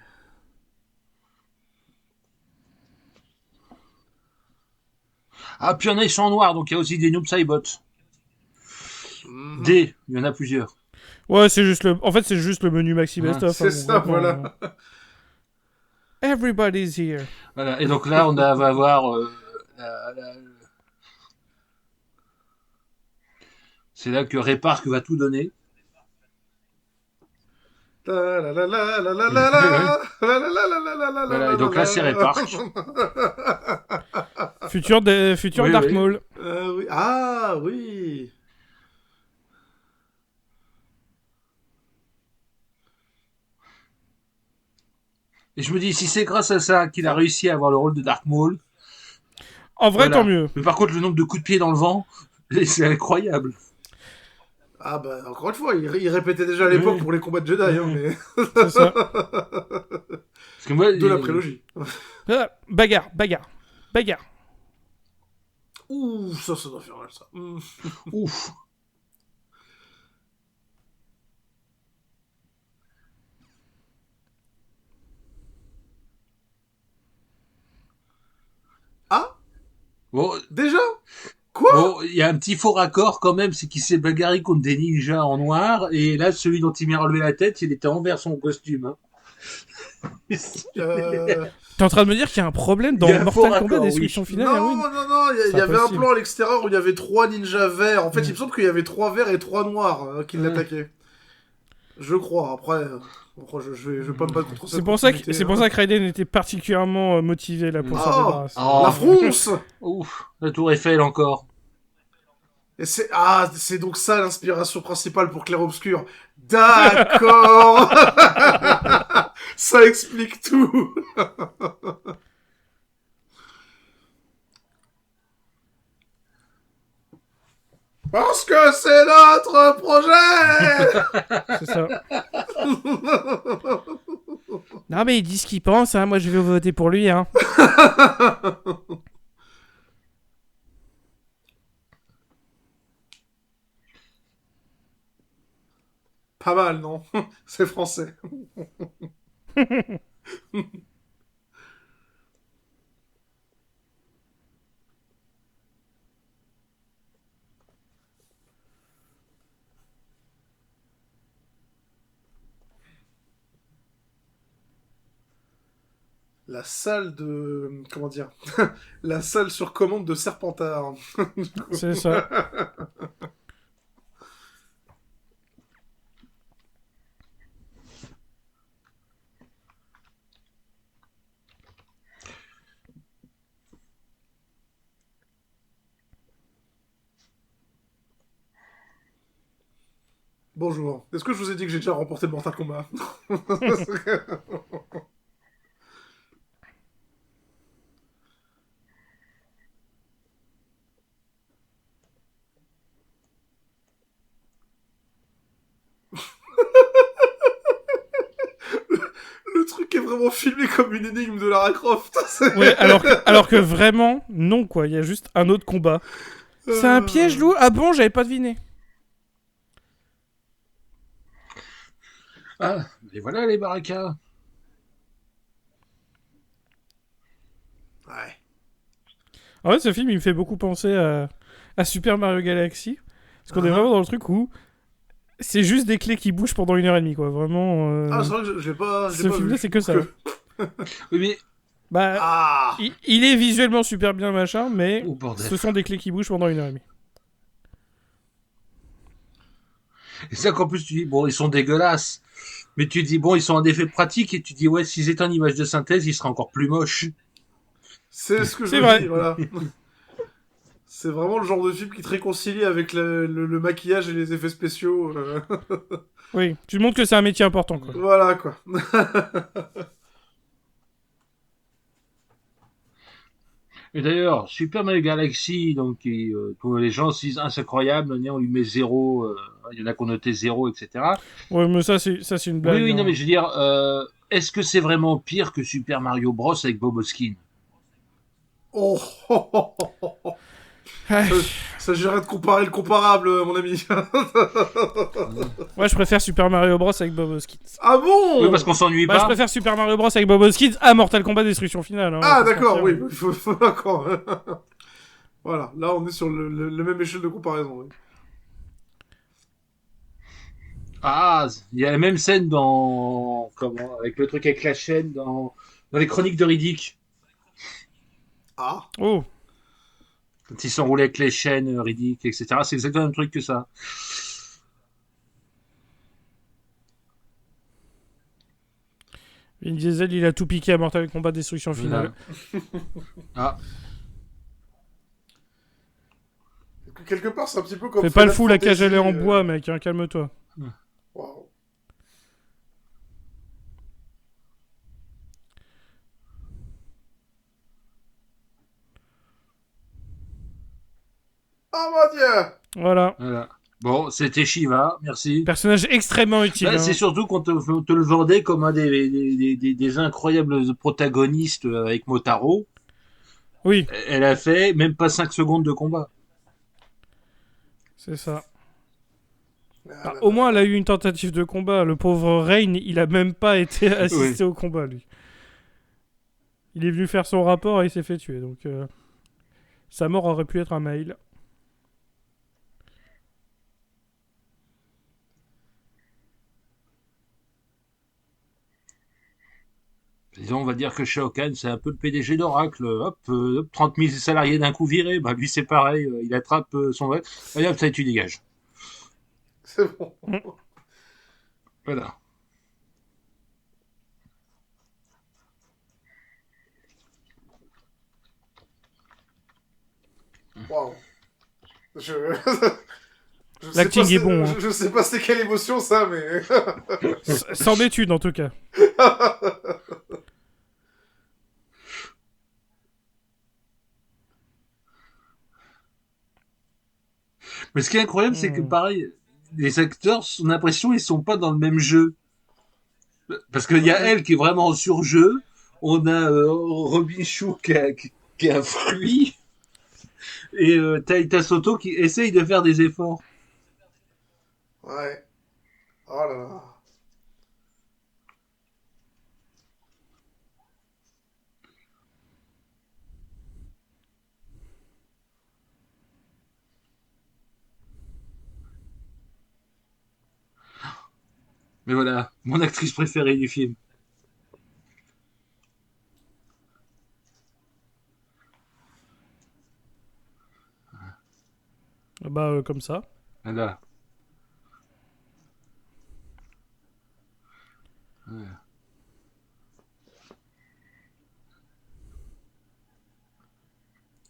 Ah, puis il y en a, ils sont en noir, donc il y a aussi des Noob Saibot. Mhm. Il y en a plusieurs. Ouais, c'est juste le... En fait, c'est juste le menu Maxi Ouais. Best of. C'est ça, voilà. Everybody's here. Voilà. Et donc là, va avoir... C'est là que Repark va tout donner. Voilà, et donc là, c'est Repark. Futur Oui, Dark oui. Maul. Oui. Ah, oui. Et je me dis, si c'est grâce à ça qu'il a réussi à avoir le rôle de Dark Maul. En vrai, Voilà. tant mieux. Mais par contre, le nombre de coups de pied dans le vent, c'est incroyable. Ah bah, encore une fois, il répétait déjà à l'époque Oui. pour les combats de Jedi, hein, mais... C'est ça. Parce que moi, De la prélogie. Ah, bagarre. Ouh, ça doit faire mal, ça. Ouf. Ah, Bon, déjà? Quoi? bon, il y a un petit faux raccord quand même, c'est qu'il s'est bagarré contre des ninjas en noir, et là, celui dont il m'a relevé la tête, il était envers son costume. Hein. T'es en train de me dire qu'il y a un problème dans Il y a un faux Mortal Kombat raccord, Destruction Finale, Non, Erwin non, il y C'est avait un impossible. plan à l'extérieur où il y avait 3 ninjas verts. En fait, il me semble qu'il y avait 3 verts et 3 noirs qui l'attaquaient. Je crois, après... je vais pas me battre contre C'est pour ça que Raiden était particulièrement motivé là pour s'en débarrasser. Oh. La France. Ouf, la tour Eiffel encore. Et c'est donc ça l'inspiration principale pour Clair Obscur. D'accord. Ça explique tout. Parce que c'est notre projet. C'est ça. Non mais il dit ce qu'il pense, hein. Moi je vais voter pour lui. Hein. Pas mal, non? C'est français. La salle de... Comment dire? La salle sur commande de Serpentard. C'est ça. Bonjour. Est-ce que je vous ai dit que j'ai déjà remporté le Mortal Kombat? Le truc qui est vraiment filmé comme une énigme de Lara Croft. Ouais, alors que vraiment, non, quoi. Il y a juste un autre combat. C'est un piège, Lou? Ah bon, j'avais pas deviné. Ah, et voilà les barricades. Ouais. En fait, ce film, il me fait beaucoup penser à Super Mario Galaxy. Parce qu'on est vraiment dans le truc où c'est juste des clés qui bougent pendant 1h30, quoi. Vraiment. Ah, c'est vrai que j'ai pas. Ce film-là, c'est que ça. Oui, mais... Bah, il est visuellement super bien, machin, mais Oh, bordel. ce sont des clés qui bougent pendant 1h30. Et ça qu'en plus tu dis, bon, ils sont dégueulasses. Mais tu dis, bon, ils sont en effet pratique et tu dis, ouais, s'ils étaient en image de synthèse, ils seraient encore plus moches. C'est ce que je C'est me vrai. dis, voilà. C'est vraiment le genre de film qui te réconcilie avec le maquillage et les effets spéciaux. Oui, tu montres que c'est un métier important, quoi. Voilà, quoi. Et d'ailleurs, Super Mario Galaxy, donc, tous les gens se disent, ah, c'est incroyable, on lui met 0, il y en a qui ont noté 0, etc. Ouais, mais ça, c'est une blague. Oui, hein. non, mais je veux dire, est-ce que c'est vraiment pire que Super Mario Bros avec Bob Hoskins? Oh, Ah, s'agirait de comparer le comparable, mon ami. Moi, je préfère Super Mario Bros avec Bob Hoskins. Ah bon? Oui, parce qu'on s'ennuie Bah, je pas. préfère Super Mario Bros avec Bob Hoskins à Mortal Kombat Destruction Finale. Hein, Ah, faut se d'accord, mentir. oui. D'accord. Voilà, là, on est sur le même échelle de comparaison. Oui. Ah, il y a la même scène avec le truc avec la chaîne dans les chroniques de Riddick. Ah. Oh, Quand ils s'enroulaient avec les chaînes, Riddick, etc. C'est exactement le même truc que ça. Vin Diesel, il a tout piqué à Mortal Kombat Destruction Finale. Ah, Quelque part, c'est un petit peu comme. Fais pas le Final fou, la cage Fantasy, elle est en bois, mec, hein, calme-toi. Waouh. Oh mon dieu! Voilà. voilà. Bon, c'était Shiva, merci. Personnage extrêmement utile. Bah, hein. c'est surtout qu'on te le vendait comme un des incroyables protagonistes avec Motaro. Oui, Elle a fait même pas 5 secondes de combat. c'est ça. Ah, Au moins, elle a eu une tentative de combat. Le pauvre Rain, il a même pas été assisté Oui. au combat, lui. Il est venu faire son rapport et il s'est fait tuer. Donc, sa mort aurait pu être un mail. Disons, on va dire que Shao Kahn, c'est un peu le PDG d'Oracle. Hop, 30 000 salariés d'un coup virés. Bah, lui, c'est pareil. Il attrape son vote. Allez, hop, ça y est, tu dégages. c'est bon. Voilà. Waouh. Je. Je sais L'acting pas est bon, hein. Je sais pas c'est quelle émotion ça, mais. Sans d'études, en tout cas. Mais ce qui est incroyable, c'est que pareil, les acteurs, on a l'impression, ils sont pas dans le même jeu. Parce qu'il y a elle qui est vraiment en surjeu. On a Robin Chou qui est un fruit. Et Taita Soto qui essaye de faire des efforts. Ouais. Oh là là. Mais voilà, mon actrice préférée du film. Bah, comme ça. Voilà. Ouais.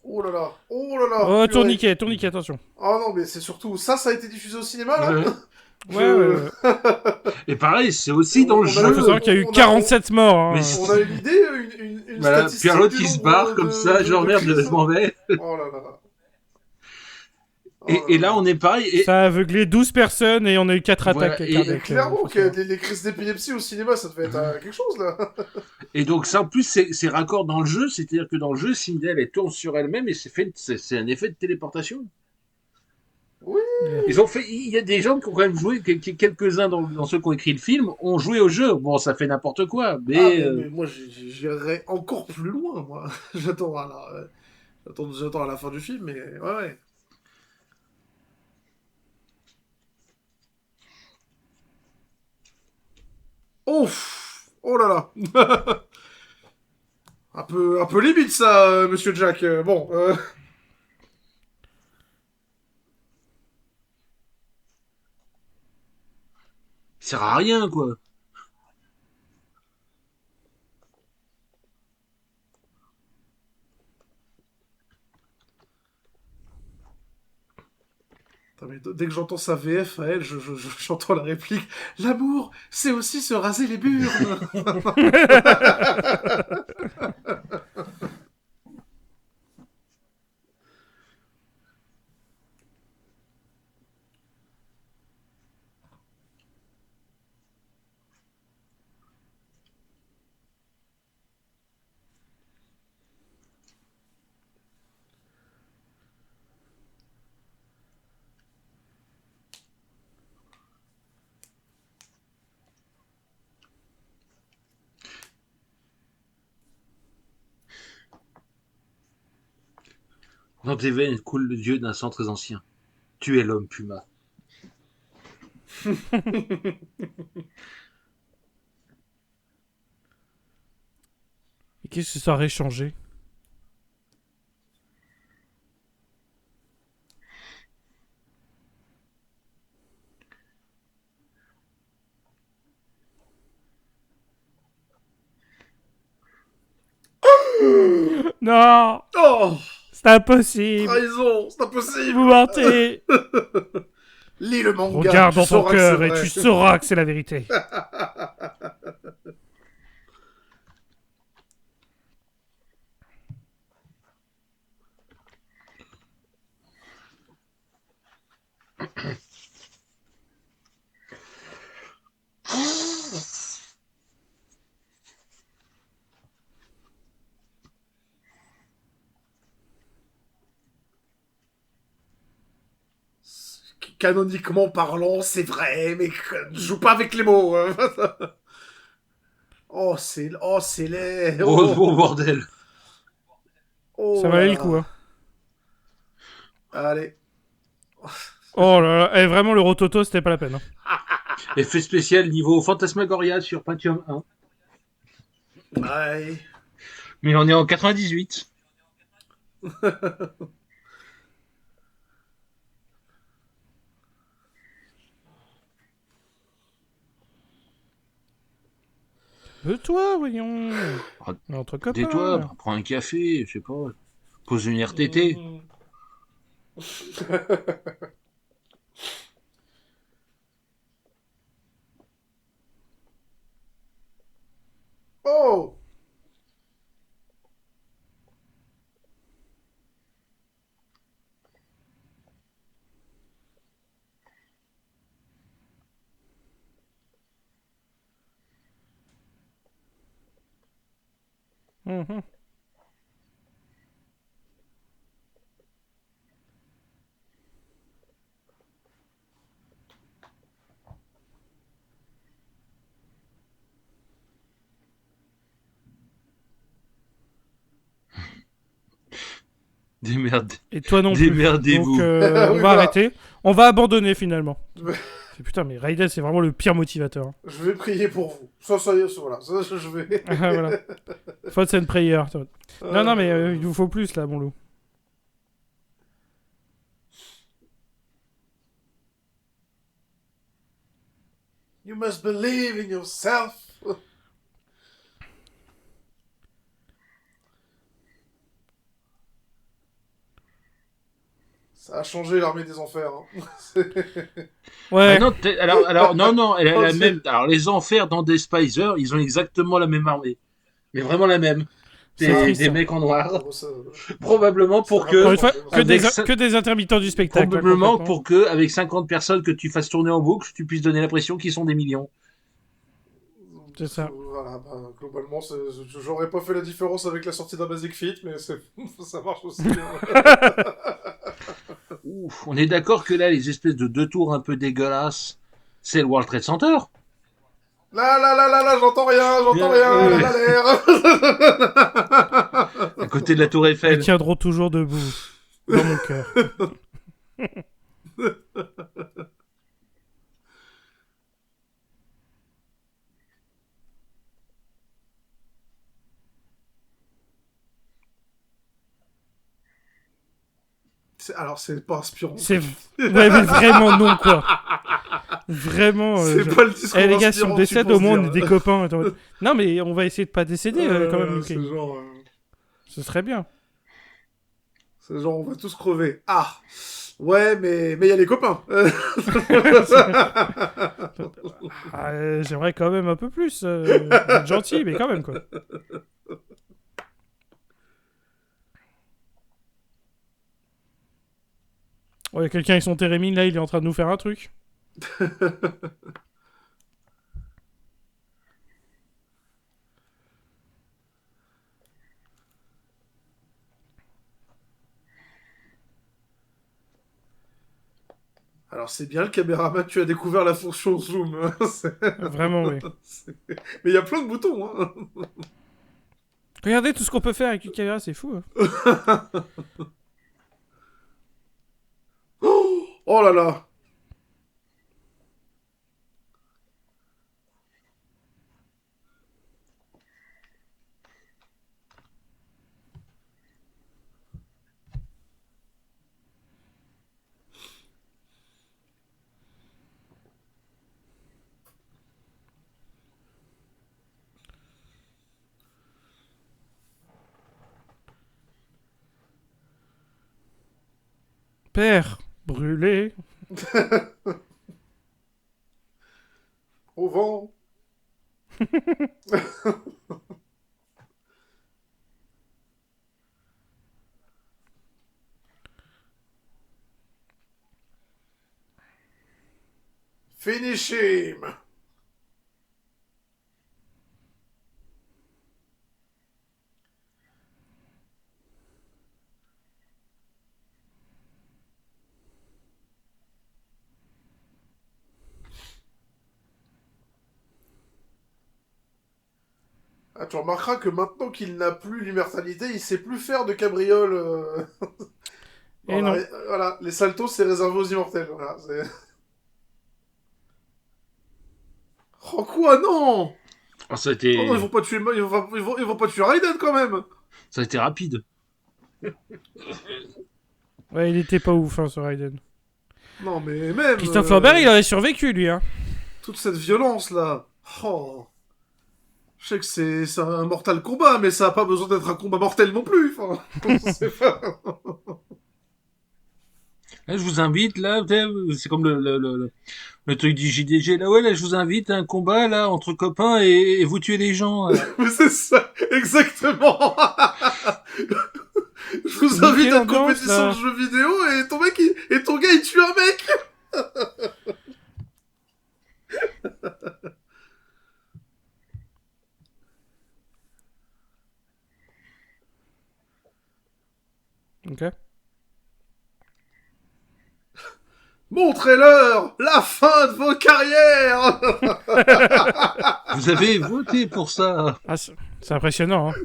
Oh là là. Oh là là. Oh, purée. tourniquet, attention. Oh non, mais c'est surtout. Ça a été diffusé au cinéma là? Ouais. Ouais. Et pareil, c'est aussi dans le On a- Il jeu. faut savoir qu'il y a eu on a- 47 morts. Hein. Mais On a une idée, une Voilà, statistique. puis un autre du qui se nombre barre comme ça, genre de merde, crises, je m'en vais. Oh là là. Et là, on est pareil. Et... Ça a aveuglé 12 personnes et on a eu 4 Voilà, attaques et cardiaques. Clairement, les crises d'épilepsie au cinéma, ça devait être quelque chose, là. Et donc ça, en plus, c'est raccord dans le jeu, c'est-à-dire que dans le jeu, Sindel, elle tourne sur elle-même et c'est un effet de téléportation. Oui. Il y a des gens qui ont quand même joué, quelques-uns dans ceux qui ont écrit le film, ont joué au jeu. Bon, ça fait n'importe quoi, mais moi, j'irais encore plus loin, moi. J'attends à la fin du film, mais ouais. Ouf. Oh là là. un peu limite, ça, monsieur Jack. Bon, ça sert à rien, quoi. Mais dès que j'entends sa VF à elle, j'entends la réplique. L'amour, c'est aussi se raser les burnes. Dans tes veines coule le dieu d'un sang très ancien. Tu es l'homme Puma. Et qu'est-ce que ça aurait changé? Non! Oh, C'est impossible! trahison, c'est impossible. Vous mentez! Lis le manga. Regarde tu dans ton sauras que cœur c'est et vrai. tu sauras que c'est la vérité. Canoniquement parlant, c'est vrai, mais ne joue pas avec les mots. Oh, c'est laid. Oh, bordel. Oh Ça là valait le là. coup, hein. Allez. Oh là là, et vraiment le rototo c'était pas la peine. Hein. Effet spécial niveau Fantasmagoria sur Pentium 1. Ouais. Mais on est en 98. Toi, voyons. Ah, Entre copains. tais-toi, prends un café, je sais pas. Pose une RTT. Oh. Mhm. Et toi non plus. Donc Démerdez-vous. Oui, on va voilà. arrêter. On va abandonner finalement. Putain, mais Raiden c'est vraiment le pire motivateur. Hein. Je vais prier pour vous. Voilà. Ça, je vais. Ah, voilà. Thoughts and prayer. Non, mais il vous faut plus là, mon loup. You must believe in yourself. Ça a changé l'armée des enfers. Hein. Ouais. Ah non, alors, non, elle a Oh, même. Alors, les enfers dans des Spicer, ils ont exactement la même armée. Mais vraiment la même. des mecs en noir. Probablement pour Encore une que... fois, avec que des intermittents du spectacle. Probablement Complètement. pour que, avec 50 personnes que tu fasses tourner en boucle, tu puisses donner l'impression qu'ils sont des millions. C'est ça. Voilà, globalement, j'aurais pas fait la différence avec la sortie d'un Basic Fit, mais ça marche aussi bien. Ouf, on est d'accord que là, les espèces de deux tours un peu dégueulasses, c'est le World Trade Center. Là, j'entends rien, là, l'air. À côté de la Tour Ils Eiffel. tiendront toujours debout. Dans mon cœur. Alors, c'est pas inspirant. Ouais, mais vraiment non, quoi. Vraiment. C'est genre... pas le discours les gars, si on inspirant, décède, tu au moins, penses on est dire. des copains. Attends. Non, mais on va essayer de pas décéder, quand même, Luke. C'est genre... Ce serait bien. C'est genre, on va tous crever. Ah, ouais, mais il y a les copains. J'aimerais quand même un peu plus. Être gentil, mais quand même, quoi. Oh, y a quelqu'un avec son térémine, là, il est en train de nous faire un truc. Alors, c'est bien le caméraman, tu as découvert la fonction zoom. Vraiment, oui. Mais il y a plein de boutons. Hein. Regardez tout ce qu'on peut faire avec une caméra, c'est fou. Hein. Oh là là. Père, brûlé. Au vent. Finish him. Ah, tu remarqueras que maintenant qu'il n'a plus l'immortalité, il sait plus faire de cabriole. Et Voilà, non. voilà, les saltos, c'est réservé aux immortels. Voilà, oh quoi, non. Oh, ça a été... Oh non, ils vont pas tuer, ils vont pas tuer Raiden quand même. Ça a été rapide. Ouais, il était pas ouf, hein, ce Raiden. Non, mais même. Christophe Lambert, il aurait survécu, lui, hein. Toute cette violence là. Oh. Je sais que c'est un Mortal Kombat, mais ça a pas besoin d'être un combat mortel non plus. Enfin, c'est pas... Là, je vous invite, là, c'est comme le truc du JDG, là, ouais, là, je vous invite à un combat, là, entre copains et vous tuez les gens. Mais c'est ça, exactement. Je vous Nickel invite à une ambiance, compétition là. de jeux vidéo et ton mec, et ton gars, il tue un mec. Ok. Montrez-leur la fin de vos carrières. Vous avez voté pour ça. Ah, c'est impressionnant, hein.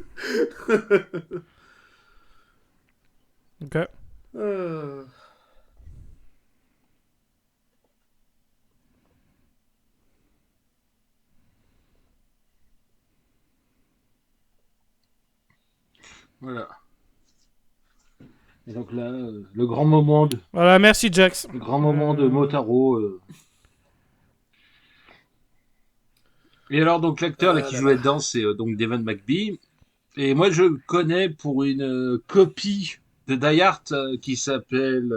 Ok. Voilà. Et donc là, le grand moment de, Voilà, merci, Jax. le grand moment de Motaro. Et alors, donc, l'acteur là, qui jouait dedans, c'est donc Devon McBee. Et moi, je le connais pour une copie de Die Hard qui s'appelle...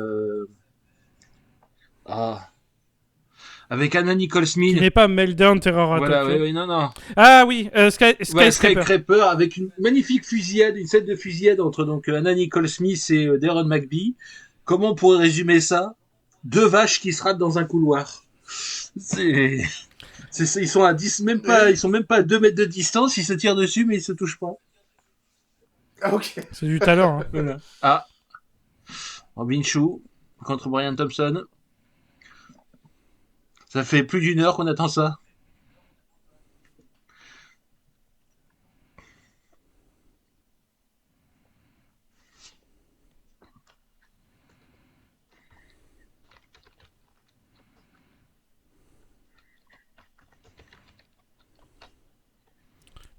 avec Anna Nicole Qui Smith. n'est pas Meltdown Terror à Voilà, Tokyo. oui, non. Ah oui, Ouais, Skyscraper. Skyscraper avec une magnifique fusillade, une scène de fusillade entre donc Anna Nicole Smith et Darren McBee. Comment on pourrait résumer ça? Deux vaches qui se ratent dans un couloir. C'est, ils sont à 10, même pas, ils sont même pas à 2 mètres de distance, ils se tirent dessus mais ils se touchent pas. Ah, ok. C'est du talent. Hein. Voilà. Ah, Robin Chou contre Brian Thompson. Ça fait plus d'1 heure qu'on attend ça.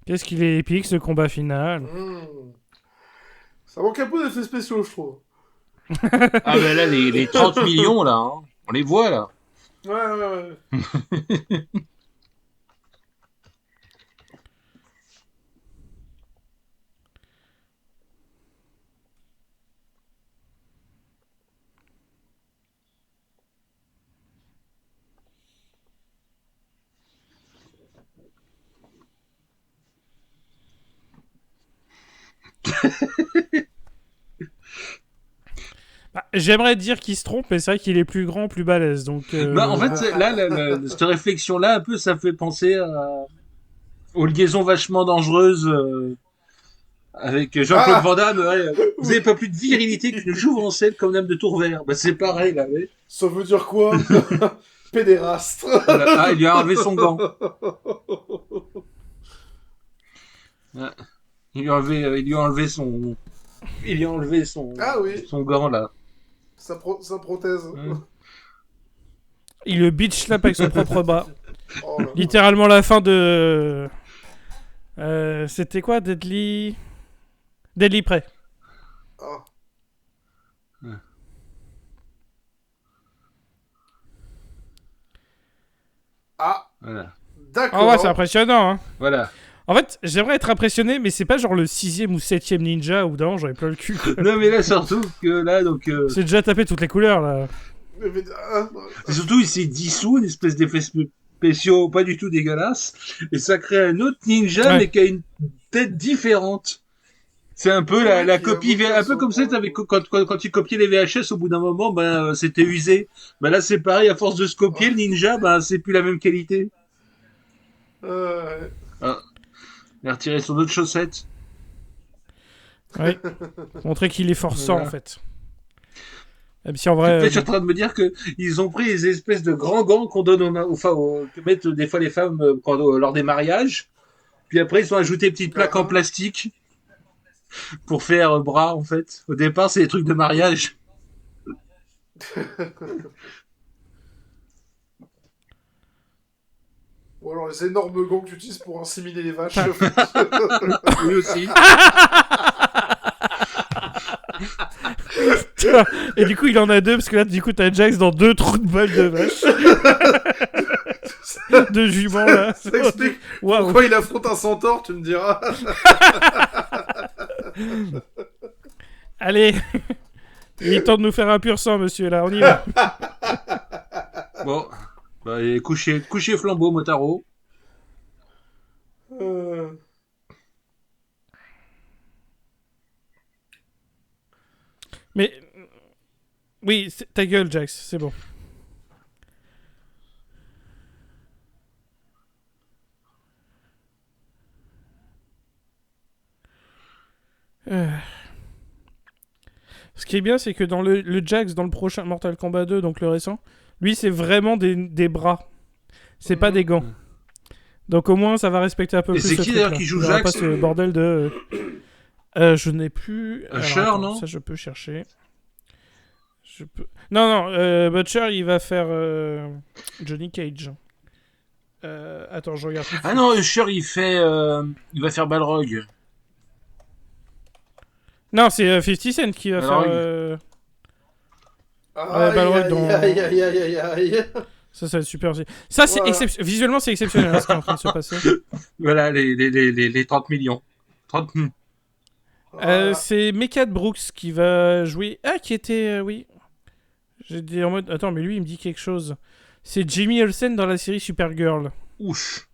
Qu'est-ce qu'il est épique ce combat final. Ça manque un peu d'effets spéciaux, je trouve. Ah ben là, les 30 millions, là, hein, on les voit, là. Ouais. Bah, j'aimerais dire qu'il se trompe, mais c'est vrai qu'il est plus grand, plus balèze. Donc, Bah, en fait, là, cette réflexion-là, un peu, ça fait penser aux liaisons vachement dangereuses avec Jean-Claude Van Damme. Ouais. Vous avez pas plus de virilité qu'une jouvencelle comme Dame de Tourvert. Bah, c'est pareil, là, ouais. Ça veut dire quoi? Pédéraste. Voilà. Ah, il lui a enlevé son gant. Ouais. Il lui a enlevé son... Il lui a enlevé son... Ah oui. Son gant, là. Sa prothèse. il le bitch slap avec son propre bras. Oh là là. Littéralement la fin de... c'était quoi, Deadly Prey. Ah. Ah. Voilà. D'accord. Ah ouais, c'est impressionnant. Hein. Voilà. En fait, j'aimerais être impressionné, mais c'est pas genre le 6e ou 7e ninja où d'avant j'avais plein le cul. Quoi. Non, mais là, surtout que là, donc... C'est déjà tapé toutes les couleurs, là. Et surtout, il s'est dissous, une espèce d'effet spéciaux pas du tout dégueulasse, et ça crée un autre ninja, Ouais. mais qui a une tête différente. C'est un peu la copie, un peu comme ça, quand tu copiais les VHS, au bout d'un moment, ben, c'était usé. Ben là, c'est pareil, à force de se copier, le ninja, ben, c'est plus la même qualité. Ah. Il a retiré son autre chaussette. Ouais. Montrer qu'il est forçant, Voilà. en fait. Même si en vrai... Je suis en train de me dire que ils ont pris les espèces de grands gants qu'on donne que mettent des fois les femmes lors des mariages. Puis après, ils ont ajouté des petites plaques en plastique pour faire bras, en fait. Au départ, c'est des trucs de mariage. Ou alors les énormes gants que tu utilises pour inséminer les vaches. Oui, aussi. Et du coup, il en a deux, parce que là, du coup, t'as Jax dans 2 trous de balles de vache. De juments, là. Ça explique Waouh. pourquoi il affronte un centaure, tu me diras. Allez. Il est temps de nous faire un pur sang, monsieur, là. On y va. Bon. Bah, et coucher flambeau, Motaro. Mais... Oui, ta gueule, Jax. C'est bon. Ce qui est bien, c'est que dans le Jax, dans le prochain Mortal Kombat 2, donc le récent, lui, c'est vraiment des bras. C'est pas des gants. Donc au moins, ça va respecter un peu Et plus c'est ce qui, truc-là. d'ailleurs, qui joue Il y aura Jax pas ce bordel de... je n'ai plus... Usher, Alors, attends, non ça, je peux chercher. Je peux... Non, Butcher, il va faire Johnny Cage. Attends, je regarde. Ah non, Usher, il va faire Balrog. Non, c'est 50 Cent qui va Balrog. faire... Aïe, Balrog aïe, dans- aïe, aïe, aïe, aïe, aïe. Ça va être super aussi. Ça, c'est Voilà. visuellement, c'est exceptionnel, hein, ce qui est en train de se passer. Voilà, les 30 millions. 30... Voilà. C'est Mekad Brooks qui va jouer... Ah, qui était... oui. J'ai dit en mode, attends, mais lui, il me dit quelque chose. C'est Jimmy Olsen dans la série Supergirl. Ouch.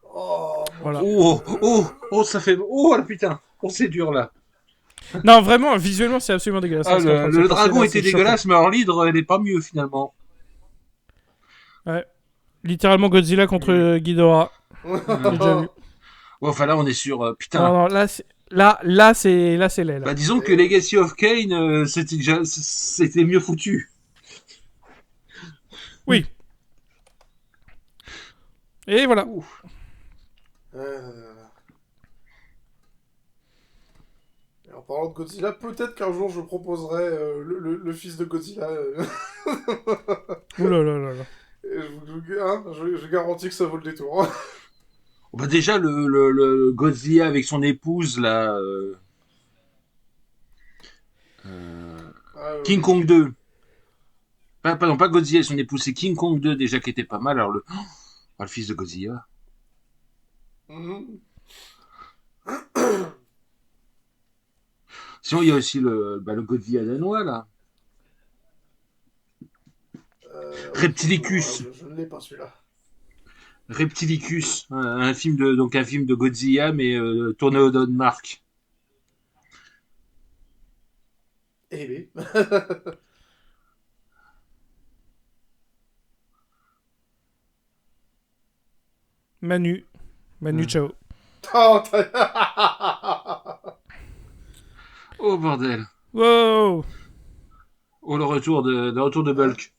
Oh, Voilà. Oh, ça fait... Oh, la putain. Oh, c'est dur, là. Non, vraiment, visuellement, c'est absolument dégueulasse. Ah, Ce qui est en train de se le passer, dragon là, était c'est dégueulasse, mais alors l'hydre, elle est pas mieux, finalement. choquant. Ouais. Littéralement Godzilla contre Ghidorah. J'ai déjà vu. Ouais, enfin, là, on est sur... putain. Non, là, c'est laid, là. Bah, disons que Legacy of Kain, c'était mieux foutu. Oui. Et voilà. Ouf. Et en parlant de Godzilla, peut-être qu'un jour je proposerai le fils de Godzilla. Ouh là là là là. Et je garantis que ça vaut le détour. Bah, déjà, le Godzilla avec son épouse, là... King Kong 2. Pardon, pas Godzilla et son épouse, c'est King Kong 2 déjà qui était pas mal. Alors le fils de Godzilla. Sinon, il y a aussi le Godzilla danois, là. Reptilicus. Je ne l'ai pas celui-là. Reptilicus, un film de Godzilla, mais tourné au Danemark. Eh oui. Manu, ciao. Oh, Oh bordel. Wow. Oh le retour de Bulk.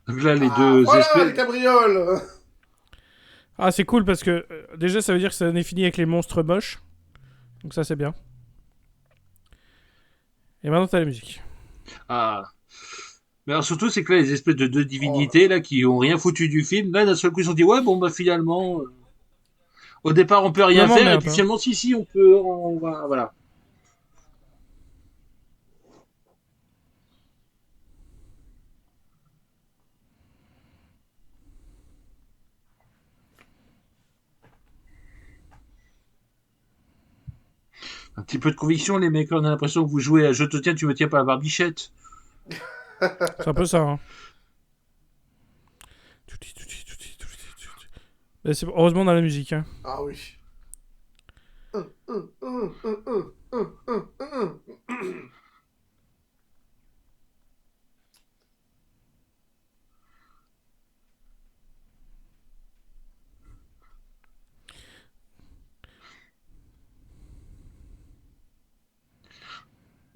Donc là, les deux voilà espèces. les cabrioles. Ah, c'est cool parce que déjà, ça veut dire que ça en est fini avec les monstres moches. Donc ça, c'est bien. Et maintenant, t'as la musique. Ah. Mais alors surtout, c'est que là, les espèces de deux divinités là qui ont rien foutu du film, là d'un seul coup ils se sont dit ouais bon bah finalement, au départ on peut rien Vraiment faire merde, et puis hein. finalement si on peut, on va voilà. Un petit peu de conviction les mecs, là, on a l'impression que vous jouez à je te tiens, tu me tiens pas la barbichette. C'est un peu ça, hein. Mais heureusement, on a la musique, hein. Ah oui.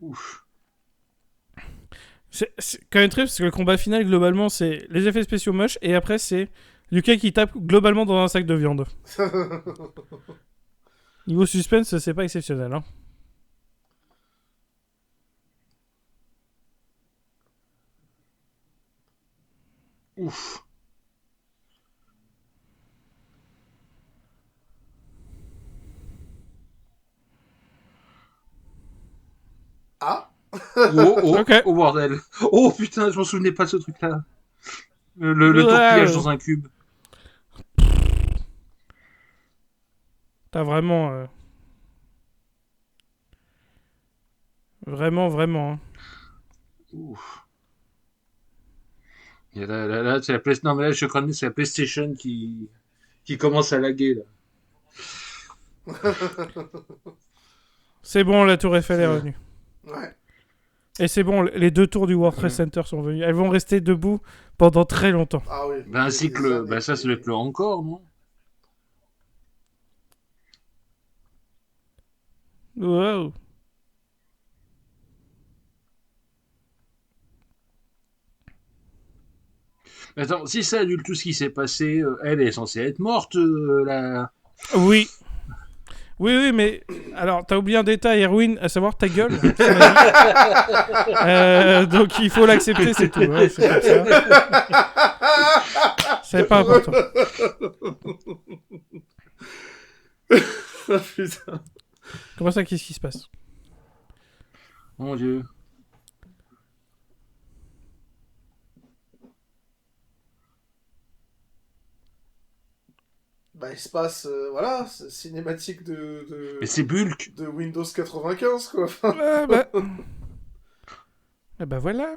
Ouf. C'est quand même triste parce que le combat final, globalement, c'est les effets spéciaux moches et après, c'est Liu qui tape globalement dans un sac de viande. Niveau suspense, c'est pas exceptionnel, hein. Ouf. Ah. Ok. Oh bordel. Oh putain, je m'en souvenais pas de ce truc là. Le torpillage dans un cube. T'as vraiment... Vraiment, hein. Ouf. Et là, c'est la PlayStation. Non, mais là, je connais, c'est la PlayStation qui commence à laguer, là. C'est bon, la tour Eiffel est revenue. Ouais. Et c'est bon, les deux tours du World Trade Center sont venues. Elles vont rester debout pendant très longtemps. Ah oui. Ben, ainsi que ça doit être le encore, non? Wow. Attends, si ça annule tout ce qui s'est passé, elle est censée être morte, là. Oui. Oui, mais... Alors, t'as oublié un détail, Erwin, à savoir ta gueule. Donc, il faut l'accepter, c'est tout. Ouais, c'est comme ça. C'est pas important. Ah, putain. Comment ça, qu'est-ce qui se passe? Mon Dieu. Bah, il se passe, voilà, c'est cinématique Mais c'est Bulk. de Windows 95, quoi. Ah bah... Ah bah voilà.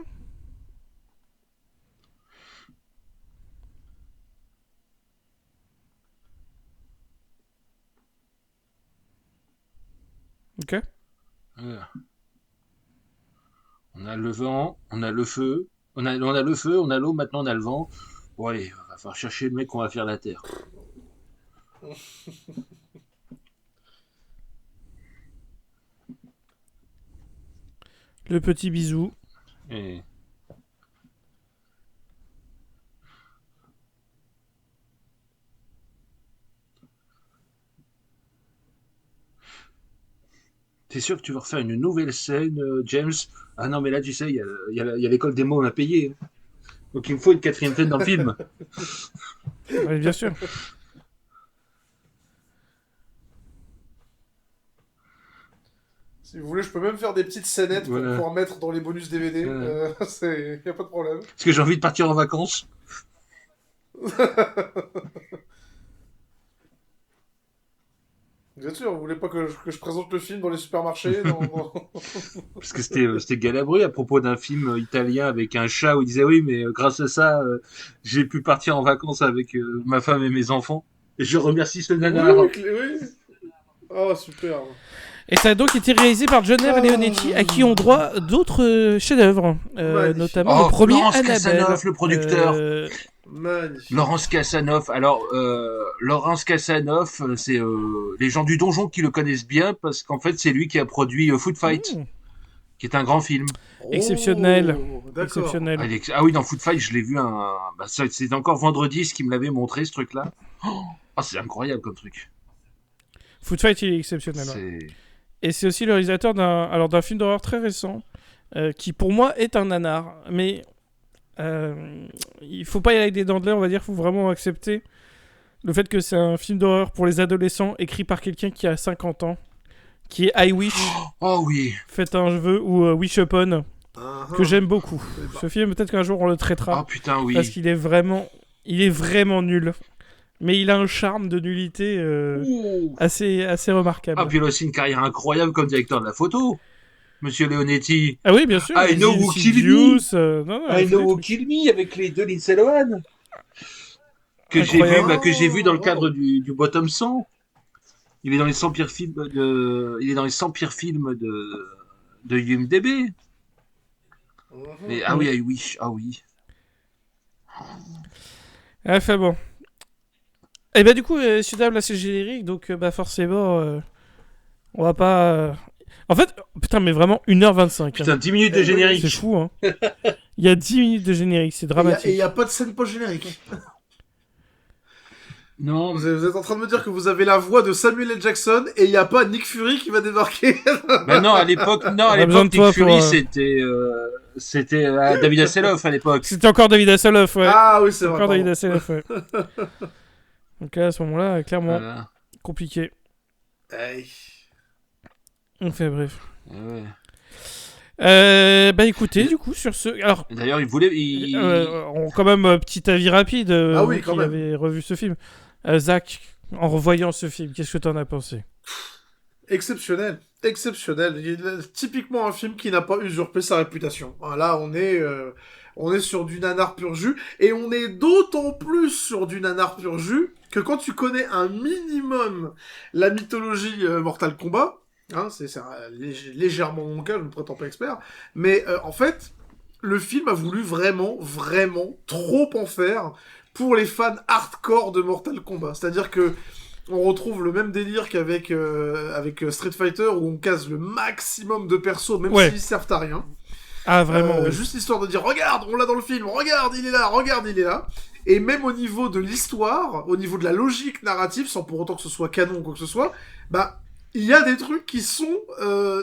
Ok. Voilà. On a le vent, on a le feu, on a le feu, on a l'eau, maintenant on a le vent. Bon allez, on va falloir chercher le mec qu'on va faire la terre. Le petit bisou. Et... T'es sûr que tu veux refaire une nouvelle scène, James? Ah non, mais là, tu sais, il y a l'école des mômes à payer. Donc il me faut une quatrième scène dans le film. Oui, bien sûr. Si vous voulez, je peux même faire des petites scénettes pour Voilà. pouvoir mettre dans les bonus DVD. Voilà. Y a pas de problème. Parce que j'ai envie de partir en vacances. Bien sûr, vous voulez pas que je présente le film dans les supermarchés Parce que c'était Galabru à propos d'un film italien avec un chat où il disait oui, mais grâce à ça, j'ai pu partir en vacances avec ma femme et mes enfants. Et je remercie ce Oui, nanar. oui. Oh, super. Et ça a donc été réalisé par John R. Leonetti, à qui ont droit d'autres chefs-d'œuvre, Magnifique. notamment le premier Laurence Annabelle. Casanov, le producteur. Magnifique. Laurence Casanov. Alors, Laurence Casanov, c'est les gens du donjon qui le connaissent bien parce qu'en fait, c'est lui qui a produit Food Fight, Mmh. qui est un grand film. Exceptionnel. Oh, d'accord. Exceptionnel. Ah oui, dans Food Fight, je l'ai vu c'est encore vendredi ce qui me l'avait montré, ce truc-là. Oh, c'est incroyable comme truc. Food Fight, il est exceptionnel. Ouais. C'est... Et c'est aussi le réalisateur d'un film d'horreur très récent, qui pour moi est un nanar. Mais il faut pas y aller avec des dents de lait, on va dire, il faut vraiment accepter le fait que c'est un film d'horreur pour les adolescents, écrit par quelqu'un qui a 50 ans, qui est I Wish, Oh oui. Faites un vœu, ou Wish Upon, Uh-huh. que j'aime beaucoup. Eh ben. Ce film, peut-être qu'un jour on le traitera, Oh putain, oui. parce qu'il est vraiment nul. Mais il a un charme de nullité Ouh. assez remarquable. Ah, puis il a aussi une carrière incroyable comme directeur de la photo. Monsieur Leonetti. Ah oui, bien sûr. I know who killed Insidious, non, I il fait Know des Who trucs. Kill Me avec les deux Lindsay Lohan. Incroyable. Que j'ai vu dans le cadre du Bottom 100. Il est dans les 100 pires films il est dans les 100 pires films de IMDb. Mais ah oui, ah oui. Enfin bon. Et bah du coup, Sudab, là c'est le générique, donc bah forcément, on va pas... En fait, putain, mais vraiment 1h25. Putain, 10 minutes de générique. C'est fou, hein. Il y a 10 minutes de générique, c'est dramatique. Et il n'y a pas de scène post-générique. Non, Vous êtes en train de me dire que vous avez la voix de Samuel L. Jackson et il n'y a pas Nick Fury qui va débarquer. bah non, à l'époque, a besoin de Nick toi Fury, pour, c'était David Hasselhoff à l'époque. C'était encore David Hasselhoff, ouais. Ah oui, c'est vrai. Encore pardon. David Hasselhoff, ouais. Donc là, à ce moment-là, clairement, Voilà. compliqué. Hey. Enfin bref. Ouais. Bah écoutez, du coup, sur ce... Alors, D'ailleurs, il voulait. quand même, petit avis rapide, Ah oui, vous quand qui même. avez revu ce film. Zach, en revoyant ce film, qu'est-ce que t'en as pensé? Exceptionnel. Exceptionnel. Typiquement un film qui n'a pas usurpé sa réputation. Là, on est sur du nanar pur jus. Et on est d'autant plus sur du nanar pur jus que quand tu connais un minimum la mythologie Mortal Kombat, hein, c'est légèrement mon cas, je ne prétends pas expert, mais en fait, le film a voulu vraiment trop en faire pour les fans hardcore de Mortal Kombat. C'est-à-dire que on retrouve le même délire qu'avec avec Street Fighter où on case le maximum de persos, même Ouais. s'ils servent à rien. Ah, vraiment, oui. Juste histoire de dire, regarde, on l'a dans le film, regarde, il est là, regarde, il est là. Et même au niveau de l'histoire, au niveau de la logique narrative, sans pour autant que ce soit canon ou quoi que ce soit, bah, il y a des trucs qui sont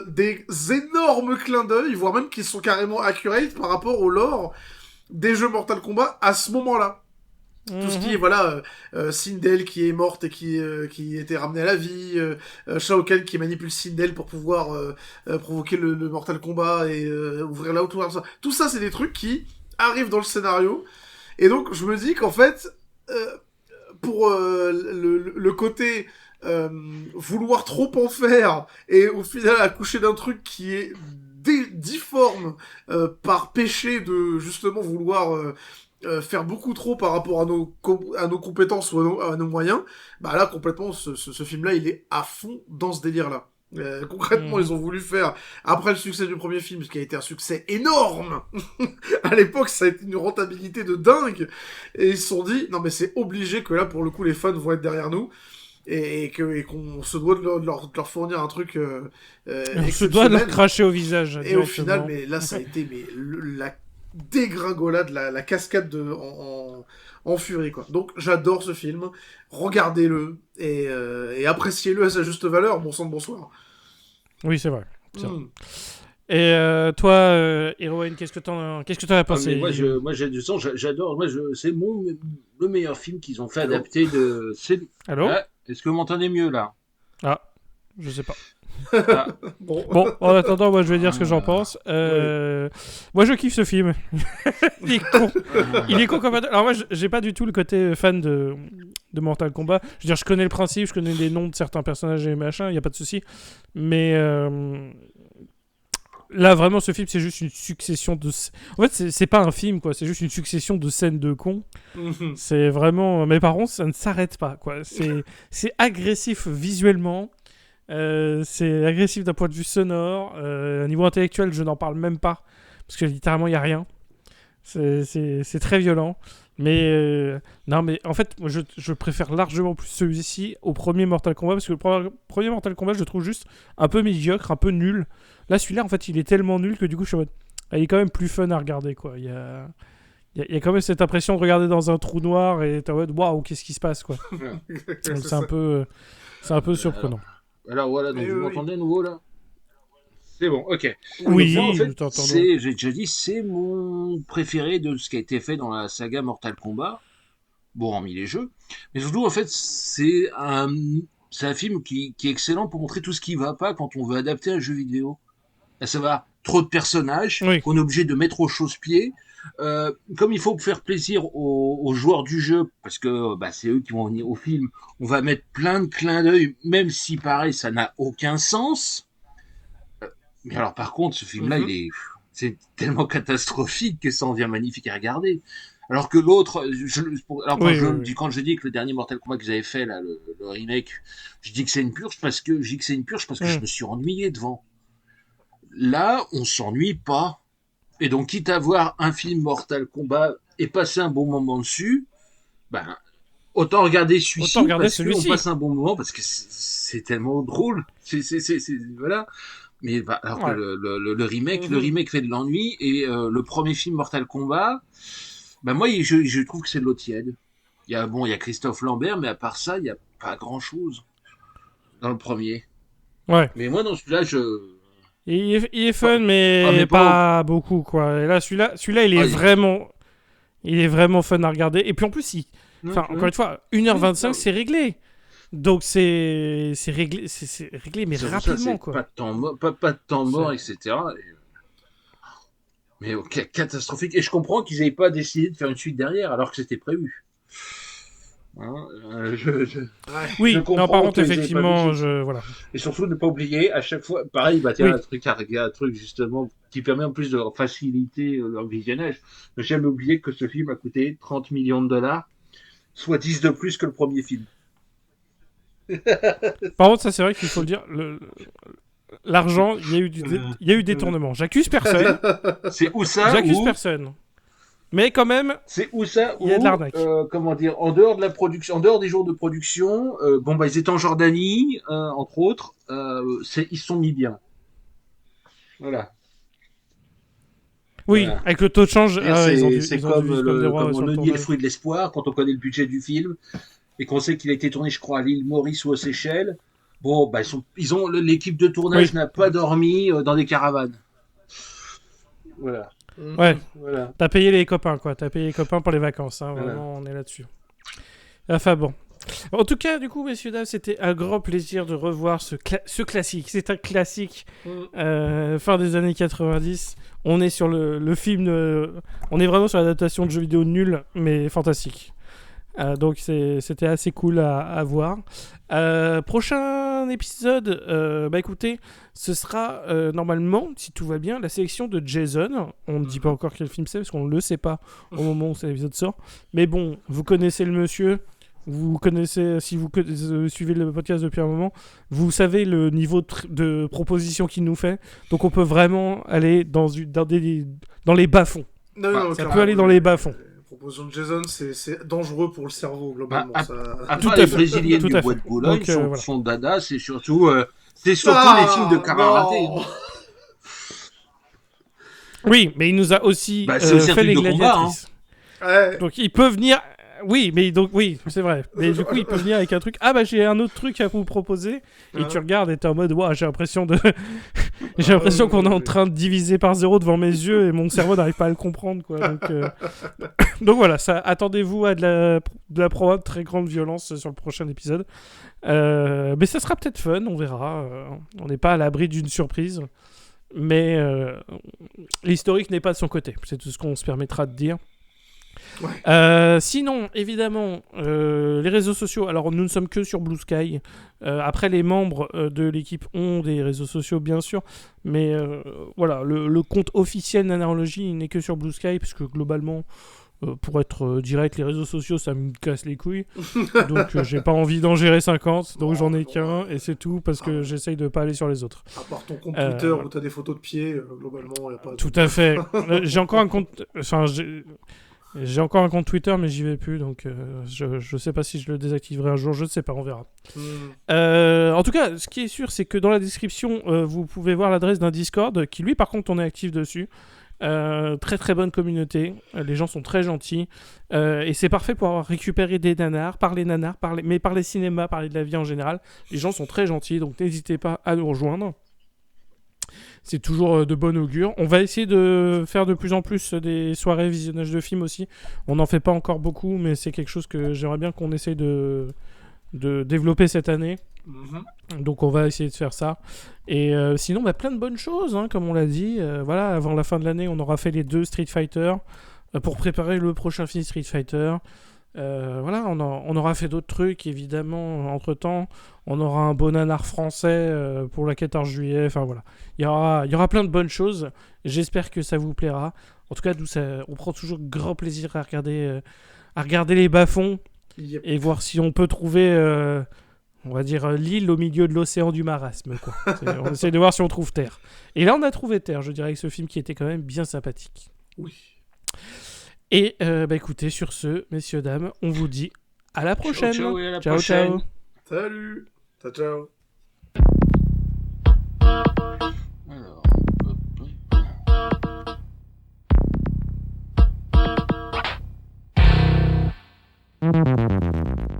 des énormes clins d'œil, voire même qui sont carrément accurate par rapport au lore des jeux Mortal Kombat à ce moment-là. Tout ce qui est, voilà, Sindel qui est morte et qui était ramenée à la vie, Shao Kahn qui manipule Sindel pour pouvoir provoquer le Mortal Kombat et ouvrir la haute, tout ça, c'est des trucs qui arrivent dans le scénario. Et donc, je me dis qu'en fait, pour le côté vouloir trop en faire et au final accoucher d'un truc qui est difforme par péché de justement vouloir faire beaucoup trop par rapport à nos compétences ou à nos moyens, bah là complètement ce film-là il est à fond dans ce délire-là. Concrètement, ils ont voulu faire, après le succès du premier film, ce qui a été un succès énorme, à l'époque, ça a été une rentabilité de dingue, et ils se sont dit, non mais c'est obligé que là, pour le coup, les fans vont être derrière nous, et qu'on se doit de leur fournir un truc on se doit de leur cracher au visage. Et au final, mais là, ça a été la dégringolade, la cascade en furie, quoi. Donc, j'adore ce film. Regardez-le et appréciez-le à sa juste valeur. Bon sang de bonsoir. Oui, c'est vrai. Et toi, Héroïne, qu'est-ce que t'en as pensé? Moi, j'ai du sang. J'adore. C'est le meilleur film qu'ils ont fait adapter de. Allô? Est-ce que vous m'entendez mieux là? Ah, je sais pas. Bon, en attendant, moi je vais dire ce que j'en pense. Moi je kiffe ce film. Il est con. Il est con comme... Alors moi j'ai pas du tout le côté fan de Mortal Kombat. Je veux dire, je connais le principe, je connais les noms de certains personnages et machin, y a pas de souci. Mais là vraiment ce film c'est juste une succession de... En fait c'est pas un film quoi, c'est juste une succession de scènes de cons. C'est vraiment... Mais par contre ça ne s'arrête pas quoi. C'est agressif visuellement. C'est agressif d'un point de vue sonore. Au niveau intellectuel, je n'en parle même pas. Parce que littéralement, il n'y a rien. C'est très violent. Mais non, mais en fait, moi, je préfère largement plus celui-ci au premier Mortal Kombat. Parce que le premier Mortal Kombat, je le trouve juste un peu médiocre, un peu nul. Là, celui-là, en fait, il est tellement nul que du coup, je suis en mode... il est quand même plus fun à regarder, quoi. Il y a quand même cette impression de regarder dans un trou noir et t'es en mode waouh, qu'est-ce qui se passe, quoi. Donc, c'est un peu surprenant. Alors voilà, donc vous m'entendez à nouveau là? C'est bon, ok. Oui, donc, en fait, nous t'entendons. j'ai déjà dit, c'est mon préféré de ce qui a été fait dans la saga Mortal Kombat. Bon, hormis les jeux. Mais surtout, en fait, c'est un film qui est excellent pour montrer tout ce qui va pas quand on veut adapter un jeu vidéo. Là, ça va, trop de personnages qu'on est obligé de mettre au chausse-pied. Comme il faut faire plaisir aux joueurs du jeu, parce que c'est eux qui vont venir au film, on va mettre plein de clins d'œil, même si pareil, ça n'a aucun sens. Mais alors par contre, ce film-là, c'est tellement catastrophique que ça en devient magnifique à regarder. Alors que l'autre, quand je dis que le dernier Mortal Kombat que vous avez fait, là, le remake, je dis que c'est une purge parce que je me suis ennuyé devant. Là, on s'ennuie pas. Et donc, quitte à voir un film Mortal Kombat et passer un bon moment dessus, autant regarder celui-ci parce qu'on passe un bon moment parce que c'est tellement drôle. Voilà. Mais alors que le remake fait de l'ennui et le premier film Mortal Kombat, moi je trouve que c'est de l'eau tiède. Il y a Christophe Lambert, mais à part ça, il y a pas grand-chose dans le premier. Ouais. Mais moi dans celui-là, Il est fun, mais pas beaucoup, quoi. Et là, celui-là, il est vraiment fun à regarder. Et puis en plus, encore une fois, 1h25, c'est réglé. Donc c'est réglé, mais rapidement, quoi. Pas de temps mort, etc. Mais catastrophique. Et je comprends qu'ils n'aient pas décidé de faire une suite derrière, alors que c'était prévu. Oui, non, par contre, effectivement, voilà. Et surtout, ne pas oublier, à chaque fois, pareil, un truc justement qui permet en plus de faciliter leur visionnage. Ne jamais oublier que ce film a coûté 30 millions de dollars, soit 10 de plus que le premier film. Par contre, ça, c'est vrai qu'il faut le dire, l'argent, il y a eu détournement. J'accuse personne. C'est où ça? J'accuse personne. Mais quand même, c'est où ça? Il y a de l'arnaque. Comment dire, en dehors de la production, en dehors des jours de production, ils étaient en Jordanie, entre autres. Ils se sont mis bien. Voilà. Oui, voilà. Avec le taux de change, c'est comme on nie le fruit de l'espoir quand on connaît le budget du film et qu'on sait qu'il a été tourné, je crois, à l'île Maurice ou aux Seychelles. Bon, l'équipe de tournage n'a pas dormi dans des caravanes. Voilà. Ouais. Voilà. T'as payé les copains, quoi. T'as payé les copains pour les vacances, hein. Voilà. Vraiment, on est là-dessus. Enfin bon. En tout cas, du coup, messieurs, dames, c'était un grand plaisir de revoir ce classique. C'est un classique fin des années 90. On est sur le film... On est vraiment sur l'adaptation de jeux vidéo nul, mais fantastique. Donc c'était assez cool à voir. Prochain épisode, bah écoutez, ce sera normalement, si tout va bien, la sélection de Jason. On ne dit pas encore quel film c'est parce qu'on ne le sait pas au moment où cet épisode sort. Mais bon, vous connaissez le monsieur. Vous connaissez, si vous suivez le podcast depuis un moment, vous savez le niveau de proposition qu'il nous fait. Donc on peut vraiment aller dans les bas-fonds. Non, ça peut aller dans les bas-fonds. La proposition de Jason, c'est dangereux pour le cerveau, globalement. À Tout part à les fait. Brésiliennes Tout du à Bois fait. de Boulogne, Donc, voilà. son dada, c'est surtout les films de Carraraté. Non. Oui, mais il nous a aussi C'est aussi un fait truc les de combat, gladiatrices. Ouais. Donc il peut venir... Oui, c'est vrai. Mais du coup, il peut venir avec un truc. Ah bah j'ai un autre truc à vous proposer. Et tu regardes et t'es en mode, wow, j'ai l'impression qu'on est en train de diviser par 0 devant mes yeux et mon cerveau n'arrive pas à le comprendre, quoi. Donc voilà, attendez-vous à de la probable très grande violence sur le prochain épisode. Mais ça sera peut-être fun, on verra. On n'est pas à l'abri d'une surprise. Mais l'historique n'est pas de son côté. C'est tout ce qu'on se permettra de dire. Ouais. Sinon, évidemment, les réseaux sociaux. Alors, nous ne sommes que sur Blue Sky. Après, les membres de l'équipe ont des réseaux sociaux, bien sûr. Mais voilà, le compte officiel Nanarologie n'est que sur Blue Sky, parce que globalement, pour être direct, les réseaux sociaux, ça me casse les couilles. Donc, j'ai pas envie d'en gérer 50. Donc, j'en ai qu'un, et c'est tout, parce que j'essaye de pas aller sur les autres. À part ton compte Twitter où t'as des photos de pieds, globalement, y a pas de... Tout à fait. J'ai encore un compte... Enfin, j'ai encore un compte Twitter, mais j'y vais plus, donc je sais pas si je le désactiverai un jour, je ne sais pas, on verra. En tout cas, ce qui est sûr, c'est que dans la description, vous pouvez voir l'adresse d'un Discord, qui lui, par contre, on est actif dessus. Très très bonne communauté, les gens sont très gentils, et c'est parfait pour avoir récupéré des nanars, mais parler cinéma, parler de la vie en général. Les gens sont très gentils, donc n'hésitez pas à nous rejoindre. C'est toujours de bon augure. On va essayer de faire de plus en plus des soirées visionnage de films aussi. On n'en fait pas encore beaucoup, mais c'est quelque chose que j'aimerais bien qu'on essaye de développer cette année. Donc on va essayer de faire ça. Et sinon, plein de bonnes choses, hein, comme on l'a dit. Voilà, avant la fin de l'année, on aura fait les 2 Street Fighter pour préparer le prochain film Street Fighter. Voilà, on aura fait d'autres trucs, évidemment, entre-temps. On aura un bon nanar français pour la 14 juillet. Enfin, voilà. Il y aura plein de bonnes choses. J'espère que ça vous plaira. En tout cas, on prend toujours grand plaisir à regarder les bas-fonds et voir si on peut trouver, on va dire, l'île au milieu de l'océan du marasme, quoi. On essaie de voir si on trouve terre. Et là, on a trouvé terre, je dirais, avec ce film qui était quand même bien sympathique. Oui. Et écoutez, sur ce, messieurs, dames, on vous dit à la prochaine. Ciao, et à la Ciao, prochaine. ciao. Salut. Ciao. Alors, hop.